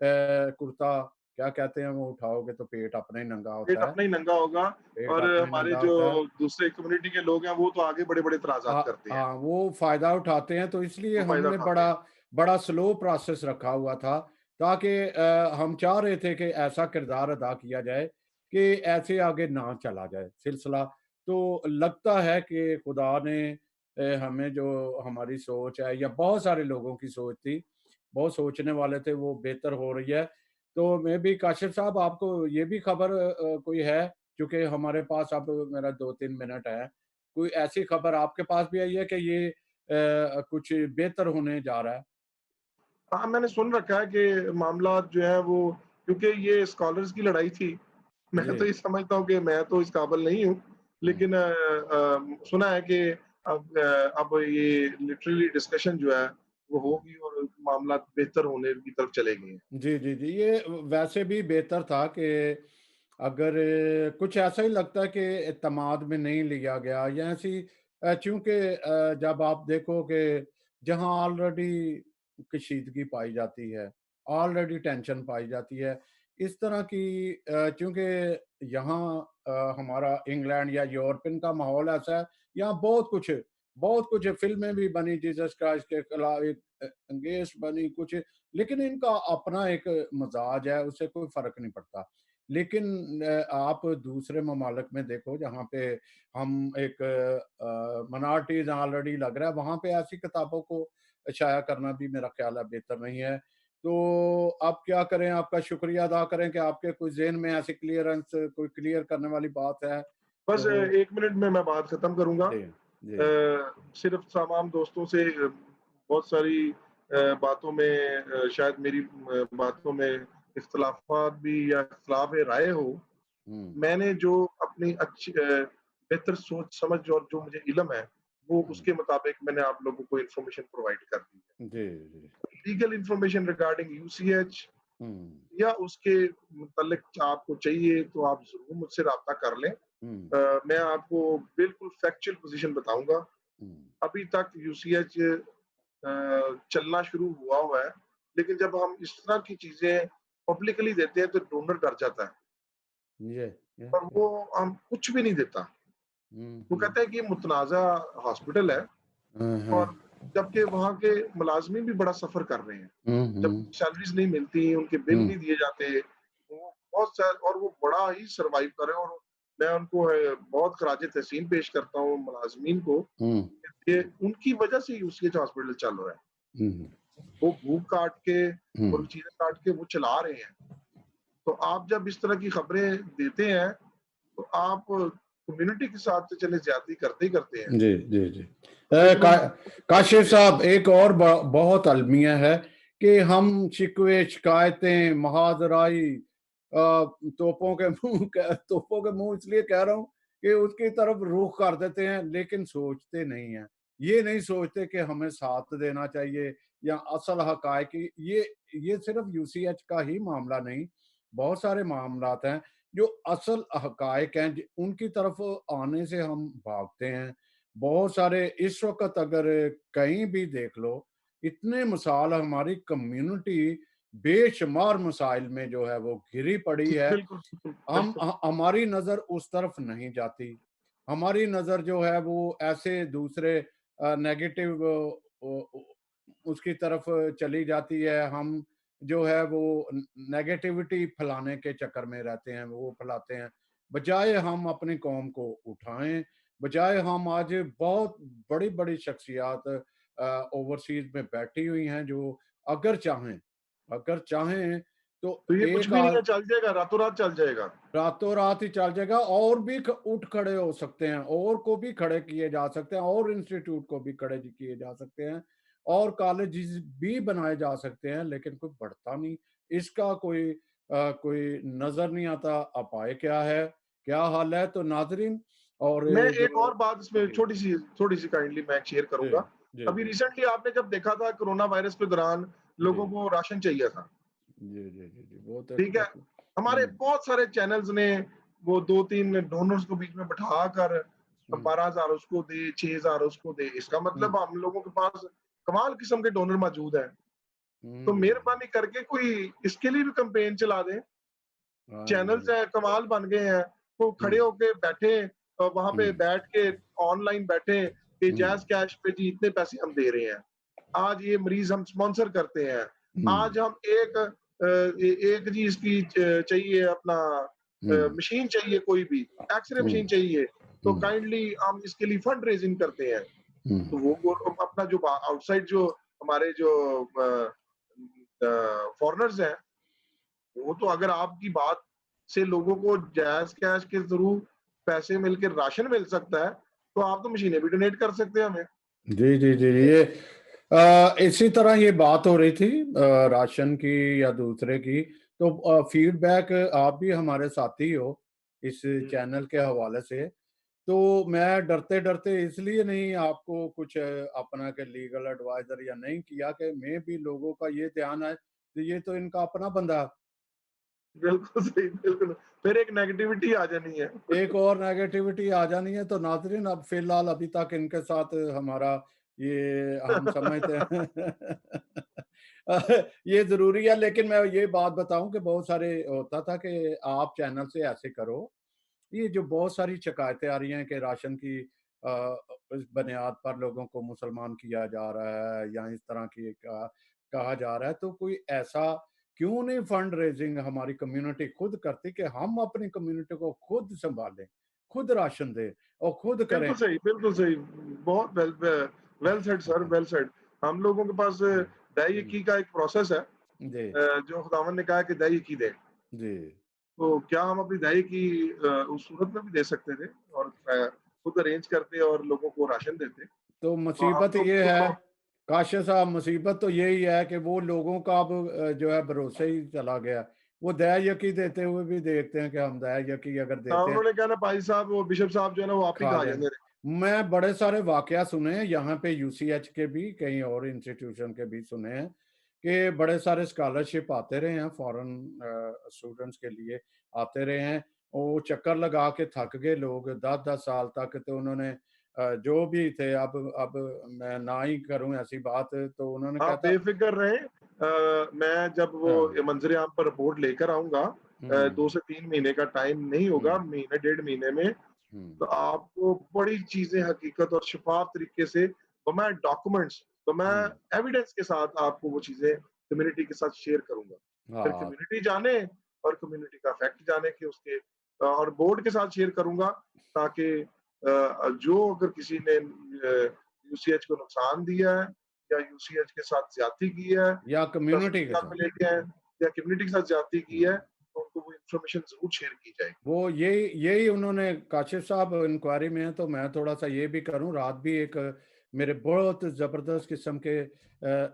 कुर्ता क्या कहते हैं वो उठाओगे तो पेट अपना ही नंगा पेट होता है, अपना ही नंगा होगा पेट और अपना ही हमारे नंगा जो होता है। दूसरे कम्युनिटी के लोग हैं वो तो आगे बड़े-बड़े इतराज़ात करते हैं, हाँ, वो फ़ायदा उठाते हैं, तो इसलिए वो फ़ायदा हमने उठाते बड़ा हैं। बड़ा स्लो प्रोसेस रखा हुआ था, ताकि हम चाह रहे थे कि ऐसा किरदार अदा किया जाए कि ऐसे आगे ना चला जाए सिलसिला। तो लगता है कि खुदा ने हमें जो हमारी सोच है या बहुत सारे लोगों की सोच थी, बहुत सोचने वाले थे, वो बेहतर हो रही है। तो मैं भी काशिफ़ साहब आपको ये भी खबर कोई है? चूँकि हमारे पास अब मेरा 2-3 मिनट है। कोई ऐसी खबर आपके पास भी आई है कि ये कुछ बेहतर होने जा रहा है? हाँ, मैंने सुन रखा है कि मामला जो है वो क्योंकि ये स्कॉलर्स की लड़ाई थी, मैं तो जी। ये समझता हूँ कि मैं तो इस काबिल नहीं हूँ, हुँ। लेकिन सुना है कि अब ये लिटरली डिस्कशन जो है, वो होगी और मामला बेहतर होने की तरफ चलेंगे। जी, जी, जी। ये वैसे भी बेहतर था कि अगर कुछ ऐसा ही लगता है कि एतमाद में नहीं लिया गया या ऐसी चूँकि जब आप देखो कि जहाँ ऑलरेडी कशीदगी पाई जाती है, ऑलरेडी टेंशन पाई जाती है, इस तरह की चूँकि यहाँ हमारा इंग्लैंड या यूरोपियन का माहौल ऐसा है, यहाँ बहुत कुछ फ़िल्में भी बनी जीसस क्राइस्ट के खिलाफ, एक अंगेस बनी कुछ, लेकिन इनका अपना एक मिज़ाज है, उससे कोई फ़र्क नहीं पड़ता। लेकिन आप दूसरे ममालिक में देखो जहाँ पे हम एक माइनॉरिटीज़ ऑलरेडी लग रहा है, वहाँ पे ऐसी किताबों को शाया करना भी मेरा ख़्याल है बेहतर नहीं है। तो अब क्या करें, आपका शुक्रिया अदा करें कि आपके कोई ज़हन में ऐसी क्लियरेंस कोई क्लियर करने वाली बात है, बस तो 1 मिनट में मैं बात खत्म करूँगा। जी, जी। सिर्फ़ तमाम दोस्तों से बहुत सारी बातों में शायद मेरी बातों में इख्तिलाफ़ात भी या इख्तिलाफ़ राय हो, हुँ, मैंने जो अपनी अच्छी बेहतर सोच समझ और जो मुझे इल्म है, वो हुँ। उसके मुताबिक मैंने आप लोगों को इन्फॉर्मेशन प्रोवाइड कर दी है। जी, जी। लीगल इन्फॉर्मेशन रिगार्डिंग यूसीएच हुँ, या उसके मुतल्लिक आपको चाहिए तो आप ज़रूर मुझसे राब्ता कर लें। हुँ, मैं आपको बिल्कुल फैक्चुअल पोज़ीशन बताऊँगा। हुँ। अभी तक यूसीएच चलना शुरू हुआ है, लेकिन जब हम इस तरह की चीज़ें पब्लिकली देते हैं तो डोनर डर जाता है ये, ये, और ये। वो हम कुछ भी नहीं देता। हुँ, वो हुँ। कहता है कि ये मुतनाज़ा हॉस्पिटल है हाँ, हाँ। और जबकि वहाँ के मुलाज़मीन भी बड़ा सफ़र कर रहे हैं। हुँ, जब हुँ, सैलरीज़ नहीं मिलती, उनके बिल हुँ, नहीं दिए जाते, वो बहुत सा और वो बड़ा ही सर्वाइव कर रहे हैं और मैं उनको बहुत खराज तहसीन पेश करता हूँ मुलाज़मीन को, हुँ, ये उनकी वजह से यूसीएच हॉस्पिटल चल रहा है। हुँ, वो भूख काट के हुँ। और चीज़ें काट के वो चला रहे हैं। तो आप जब इस तरह की खबरें देते हैं, तो आप कम्युनिटी के साथ तो चले ज़्यादती करते ही करते हैं। जी, जी, जी। लेकिन का उन काशिफ़ साहब एक और बहुत अलमिया है कि हम शिकवे, शिकायतें, महाज़राई तोपों के मुँह इसलिए कह रहा हूँ कि उसकी तरफ रुख कर देते हैं, लेकिन सोचते नहीं हैं। ये नहीं सोचते कि हमें साथ देना चाहिए या असल हक़ाइक़ ये सिर्फ़ यूसीएच का ही मामला नहीं, बहुत सारे मामलात हैं, जो असल हक़ाइक़ हैं, उनकी तरफ आने से हम भागते हैं। बहुत सारे इस वक़्त अगर कहीं भी देख लो, इतने मिसाल हमारी कम्युनिटी बेशुमार मसाइल में जो है वो घिरी पड़ी है। बिल्कुल, बिल्कुल, बिल्कुल। हमारी नज़र उस तरफ नहीं जाती। हमारी नज़र जो है वो ऐसे दूसरे नेगेटिव उसकी तरफ चली जाती है। हम जो है वो नेगेटिविटी फैलाने के चक्कर में रहते हैं, वो फैलाते हैं। बजाए हम अपनी कौम को उठाएँ, बजाय हम आज बहुत बड़ी-बड़ी शख्सियत ओवरसीज़ में बैठी हुई हैं जो अगर चाहें तो तो ये कुछ एक भी नहीं आ है, चल जाएगा, रातों रात चल जाएगा। रातों रात ही चल जाएगा और भी उठ खड़े हो सकते हैं और को भी खड़े किए जा सकते हैं और इंस्टीट्यूट को भी खड़े किए जा सकते हैं और कॉलेजेस भी बनाए जा सकते हैं, लेकिन कोई बढ़ता नहीं। इसका कोई नजर नहीं आता। अपाए क्या है, क्या हाल है? तो नाजरीन और मैं एक जो और बात इसमें जी छोटी-सी काइंडली मैं शेयर जी करूँगा। जी अभी जी रिसेंटली आपने जब देखा था कोरोना वायरस के दौरान जी लोगों को राशन चाहिए था, जी जी जी जी बहुत ठीक है? हमारे बहुत सारे चैनल्स ने वो 2-3 डोनर्स को बीच में बिठाकर हम्म 12,000 उसको दे, 6,000 उसको दे। इसका हम्म मतलब हम लोगों के पास कमाल किस्म के डोनर मौजूद हैं। तो हम्म, मेहरबानी करके कोई इसके लिए भी कैंपेन चला दें। हाँ चैनल्स जी हैं, कमाल बन गए हैं। तो खड़े हम्म होके बैठे वहाँ पे हम्म बैठ के ऑनलाइन बैठे कि हम्म जैज़ कैश पे जी इतने पैसे हम दे रहे हैं। आज ये मरीज़ हम स्पॉन्सर करते हैं। हम्म आज हम एक जी इसकी चाहिए अपना हम्म मशीन चाहिए कोई भी, एक्स-रे हम्म मशीन चाहिए, तो हम्म काइंडली हम इसके लिए फंड रेज़िंग करते हैं। हम्म तो वो अपना जो आउटसाइड जो हमारे जो फॉरेनर्स हैं, वो तो अगर आपकी बात से लोगों को जैज़ कैश के थ्रू पैसे मिलके राशन मिल सकता है, तो आप तो मशीनें भी डोनेट कर सकते हैं हमें। जी जी जी ये इसी तरह ये बात हो रही थी राशन की या दूसरे की। तो फीडबैक आप भी हमारे साथी हो इस हुँ। चैनल के हवाले से। तो मैं डरते डरते इसलिए नहीं आपको कुछ अपना के लीगल एडवाइजर या नहीं किया कि मैं भी लोगों का ये ध्यान है कि ये तो इनका अपना बंदा है। बिल्कुल सही, बिल्कुल। फिर एक नेगेटिविटी आ जानी है। एक और नेगेटिविटी आ जानी है। तो नाज़रीन अब फ़िलहाल अभी तक इनके साथ हमारा ये हम समझते हैं ये ज़रूरी है। लेकिन मैं ये बात बताऊँ कि बहुत सारे होता था कि आप चैनल से ऐसे करो। ये जो बहुत सारी शिकायतें आ रही हैं कि राशन की इस बुनियाद पर लोगों को मुसलमान किया जा रहा है या इस तरह की कहा जा रहा है, तो कोई ऐसा क्यों नहीं फंड रेजिंग हमारी कम्युनिटी खुद करती कि हम अपनी कम्युनिटी को खुद संभालें, खुद राशन दें और खुद करें। बिल्कुल सही, बिल्कुल सही। बहुत well said sir, well said. हम लोगों के पास जी, हुँ, दही-यकी का एक प्रोसेस है जी, जो खुदावंद ने कहा है कि दही-यकी दे। जी। तो क्या हम अपनी दही-यकी उस सूरत में भी दे सकते थे और खुद अरेंज करते और लोगों को राशन देते। तो तो हम मुसीबत लोग ये है, तो काशिफ़ साहब, मुसीबत तो यही है कि वो लोगों का अब जो है भरोसा ही चला गया। वो दया-यकी देते हुए भी देखते हैं कि हम दया-यकी अगर हाँ, देते हैं, उन्होंने कहा ना भाई साहब वो बिशप साहब जो है ना वो आप ही खा खा जाएँगे। जाते थे। मैं बड़े सारे वाक़या सुने हैं यहाँ पे यूसीएच के भी, कई और इंस्टीट्यूशन के भी सुने हैं कि बड़े सारे स्कॉलरशिप आते रहे हैं फॉरेन स्टूडेंट्स के लिए आते रहे हैं। वो चक्कर लगा के थक गए लोग 10-10 साल तक। तो उन्होंने जो भी थे, अब मैं ना ही करूँ ऐसी बात, तो उन्होंने कहा आप था बेफ़िक्र रहें मैं जब वो हाँ, मंज़िल-ए-आम पर रिपोर्ट लेकर आऊँगा 2 हुँ, से 3 महीने का टाइम नहीं होगा, हुँ, महीने डेढ़ महीने में, हुँ, तो आपको बड़ी चीज़ें हकीकत और शफ़ाफ़ तरीके से बग़ैर डॉक्यूमेंट्स, हुँ, बग़ैर एविडेंस के साथ आपको वो चीज़ें कम्युनिटी के साथ शेयर करूँगा। फिर हाँ, कम्युनिटी जाने और कम्युनिटी का फैक्ट जाने कि उसके और बोर्ड के साथ शेयर करूँगा ताकि जो अगर किसी ने यूसीएच को नुकसान दिया है या यूसीएच के साथ ज़्यादती की है, या कम्युनिटी के तस्वीर साथ। में लेके आए या कम्युनिटी के साथ ज़्यादती की है, हुँ। तो उनको वो इन्फॉर्मेशन ज़रूर शेयर की जाएगी। वो यही यही उन्होंने काशिफ़ साहब इंक्वायरी में है, तो मैं थोड़ा-सा ये भी करूँ। रात भी एक मेरे बहुत ज़बरदस्त किस्म के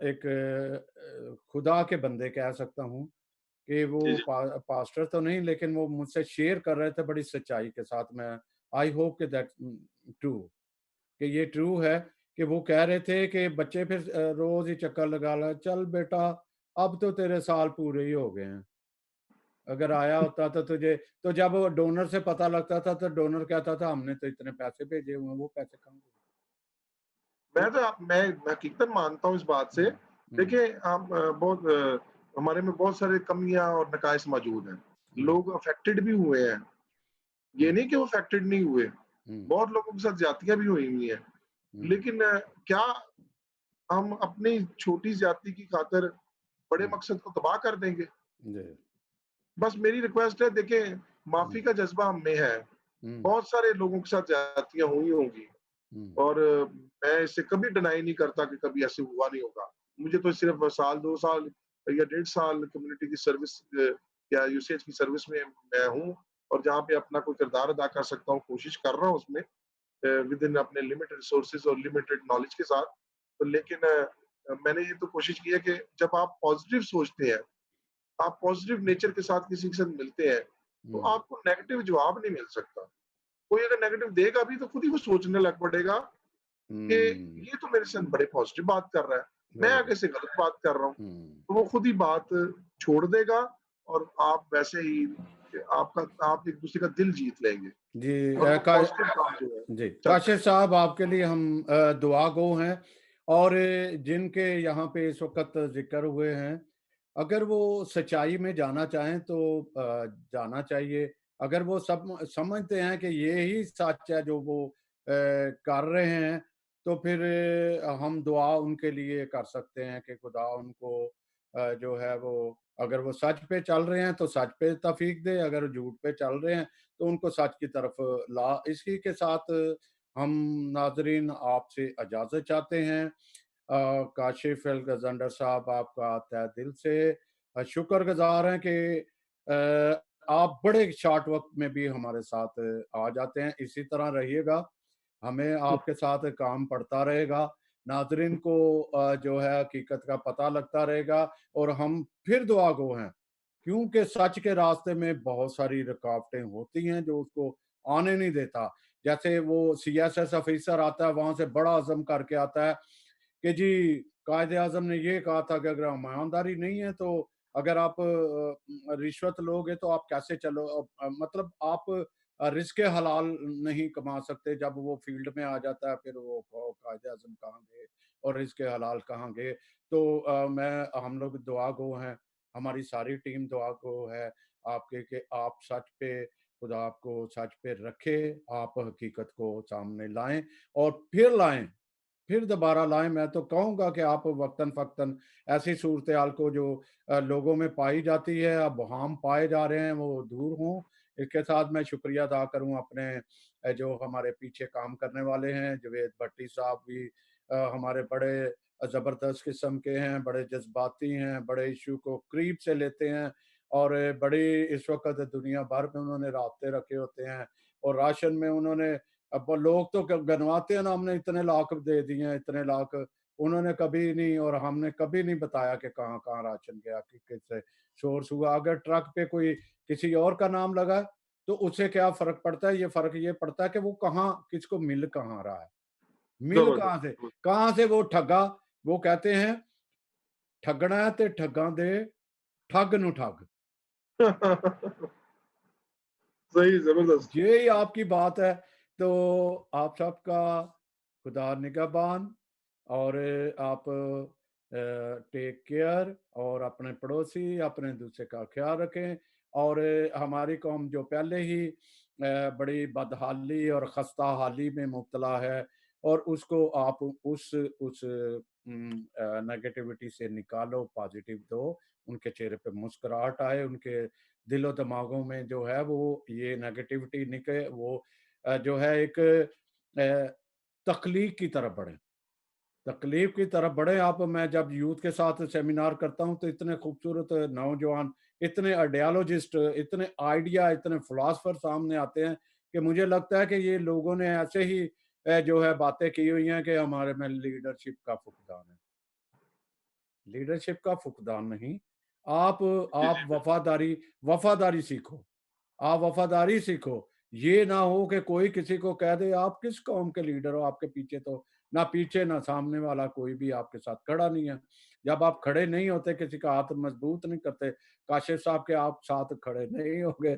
एक खुदा के बंदे कह सकता हूँ कि जी, वो जी। पास्टर तो नहीं, लेकिन वो मुझसे शेयर कर रहे थे बड़ी सच्चाई के साथ। मैं आई होप कि दैट्स ट्रू, कि ये ट्रू है कि वो कह रहे थे कि बच्चे फिर रोज़ ही चक्कर लगा ला, "चल बेटा, अब तो तेरे साल पूरे ही हो गए हैं।" अगर आया होता तो तुझे, तो जब वो डोनर से पता लगता था तो डोनर कहता था हमने तो इतने पैसे भेजे हुए हैं, वो पैसे कहाँ गए? तो मैं हकीकतन मानता हूँ इस बात से। हुँ, हुँ, देखिए हम हमारे में बहुत सारी कमियाँ और नकाइस मौजूद हैं। हुँ, लोग अफ़ेक्टेड भी हुए हैं। ये हुँ, नहीं कि वो अफ़ेक्टेड नहीं हुए। हुँ, बहुत लोगों के साथ ज़्यादतियाँ भी हुई हुई हैं। हुँ, लेकिन क्या हम अपनी छोटी ज़्यादती की खातिर बड़े हुँ, मकसद को तबाह कर देंगे? जी, बस मेरी रिक्वेस्ट है देखिए माफ़ी हुँ, का जज़्बा हम में है। बहुत सारे लोगों के साथ ज्यादतियां हुई होंगी, और मैं इसे कभी डिनाई नहीं करता कि कभी ऐसे हुआ नहीं होगा। मुझे तो सिर्फ साल 2 साल या 1.5 साल कम्युनिटी की सर्विस या यूसीएच की सर्विस में मैं हूँ, और जहाँ पे अपना कोई किरदार अदा कर सकता हूँ, कोशिश कर रहा हूँ उसमें, विद इन अपने लिमिटेड रिसोर्सेज और लिमिटेड नॉलेज के साथ। तो लेकिन मैंने ये तो कोशिश की है कि जब आप पॉजिटिव सोचते हैं, आप पॉजिटिव नेचर के साथ किसी के साथ मिलते हैं, तो आपको नेगेटिव जवाब नहीं मिल सकता। कोई अगर नेगेटिव देगा भी तो खुद ही वो सोचने लग पड़ेगा कि ये तो मेरे साथ बड़े पॉजिटिव बात कर रहा है, मैं वेरी आगे गुड। से गलत बात कर रहा हूँ। तो वो खुद ही बात छोड़ देगा, और आप वैसे ही आप एक दूसरे का दिल जीत लेंगे, जी और वो पॉजिटिव काम जो है जी चलता काशिफ साहब, आपके लिए हम दुआ गो हैं। और जिनके यहाँ पे इस वक्त जिक्र हुए हैं, अगर वो सच्चाई में जाना चाहें तो जाना चाहिए। अगर वो सब समझते हैं कि ये ही सच है जो वो कर रहे हैं, तो फिर हम दुआ उनके लिए कर सकते हैं कि खुदा उनको जो है वो, अगर वो सच पे चल रहे हैं तो सच पे तौफीक दे, अगर झूठ पे चल रहे हैं तो उनको सच की तरफ ला। इसी के साथ हम नाजरीन आपसे इजाज़त चाहते हैं। काशिफ अल गजंडर साहब, आपका तहे दिल से शुक्रगुजार हैं कि आप बड़े शॉर्ट वक्त में भी हमारे साथ आ जाते हैं। इसी तरह रहिएगा, हमें है। आपके साथ काम पड़ता रहेगा। नाजरीन को जो है हकीकत का पता लगता रहेगा, और हम फिर दुआ गो हैं, क्योंकि सच के रास्ते में बहुत सारी रुकावटें होती हैं जो उसको आने नहीं देता। जैसे वो सीएसएस ऑफिसर आता है, वहां से बड़ा अज़म करके आता है कि जी कायदे आजम ने ये कहा था कि अगर हम ईमानदारी नहीं है तो अगर आप रिश्वत लोगे तो आप कैसे चलो, मतलब आप रिस्क हलाल नहीं कमा सकते। जब वो फील्ड में आ जाता है फिर वो कायदे आजम कहाँ गए और रिस्क हलाल कहाँ गए। तो मैं हम लोग दुआ गो हैं, हमारी सारी टीम दुआ गो है आपके, कि आप सच पे, खुदा आपको सच पे रखे, आप हकीकत को सामने लाएं और फिर लाएं, फिर दोबारा लाएँ। मैं तो कहूँगा कि आप वक़्तन-फ़क्तन ऐसी सूरत-हाल को जो लोगों में पाई जाती है, अब हम पाए जा रहे हैं, वो दूर हों। इसके साथ मैं शुक्रिया अदा करूँ अपने जो हमारे पीछे काम करने वाले हैं, जावेद भट्टी साहब भी हमारे बड़े ज़बरदस्त किस्म के हैं, बड़े जज़्बाती हैं, बड़े इश्यू को करीब से लेते हैं, और बड़ी इस वक़्त दुनिया भर में उन्होंने राब्ते रखे होते हैं, और राशन में उन्होंने, अब वो लोग तो गनवाते हैं ना, हमने इतने लाख दे दिए हैं, इतने लाख, उन्होंने कभी नहीं, और हमने कभी नहीं बताया कि कहाँ-कहाँ राशन गया, कि किससे सोर्स हुआ। अगर ट्रक पे कोई किसी और का नाम लगा, तो उससे क्या फ़र्क पड़ता है? ये फ़र्क ये पड़ता है कि वो कहाँ, किसको मिल कहाँ रहा है, मिल कहाँ से, जबरदस्त। कहाँ से वो ठगा। वो कहते हैं, ठगना है ते ठगां दे ठग नू ठग। सही, जबरदस्त। यही आपकी बात है। तो आप सबका खुदा निगहबान, और आप टेक केयर, और अपने पड़ोसी, अपने दूसरे का ख्याल रखें। और हमारी कौम जो पहले ही बड़ी बदहाली और खस्ता हाली में मुब्तला है, और उसको आप उस नेगेटिविटी से निकालो, पॉजिटिव दो, उनके चेहरे पे मुस्कुराहट आए, उनके दिलो दिमागों में जो है वो ये नेगेटिविटी निकले, वो जो है एक तख्लीक की तरफ बढ़े, तकलीफ की तरफ बढ़े आप। मैं जब यूथ के साथ सेमिनार करता हूँ तो इतने खूबसूरत नौजवान, इतने आइडियालॉजिस्ट, इतने आइडिया, इतने फिलासफर सामने आते हैं कि मुझे लगता है कि ये लोगों ने ऐसे ही जो है बातें की हुई हैं कि हमारे में लीडरशिप का फुकदान है। लीडरशिप का फुकदान नहीं, आप जी, आप जी, बिल्कुल। वफादारी, वफादारी सीखो, आप वफादारी सीखो। ये ना हो कि कोई किसी को कह दे आप किस कौम के लीडर हो, आपके पीछे तो ना पीछे ना सामने वाला कोई भी आपके साथ खड़ा नहीं है। जब आप खड़े नहीं होते, किसी का हाथ मजबूत नहीं करते, काशिफ साहब के आप साथ खड़े नहीं होंगे।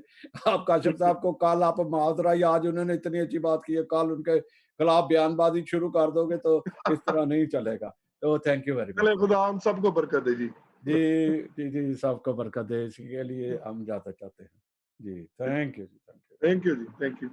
आप काशिफ साहब को कल आप मुआवज़रा, या आज उन्होंने इतनी अच्छी बात की है, कल उनके खिलाफ बयानबाजी शुरू कर दोगे तो इस तरह नहीं चलेगा। तो थैंक यू वेरी मच चले, सर। खुदा हम सबको बरकत दे जी। जी, जी, जी, सबको बरकत दे, इसके लिए हम ज़्यादा चाहते हैं। जी, थैंक यू जी, थैंक यू। थैंक यू जी, थैंक यू।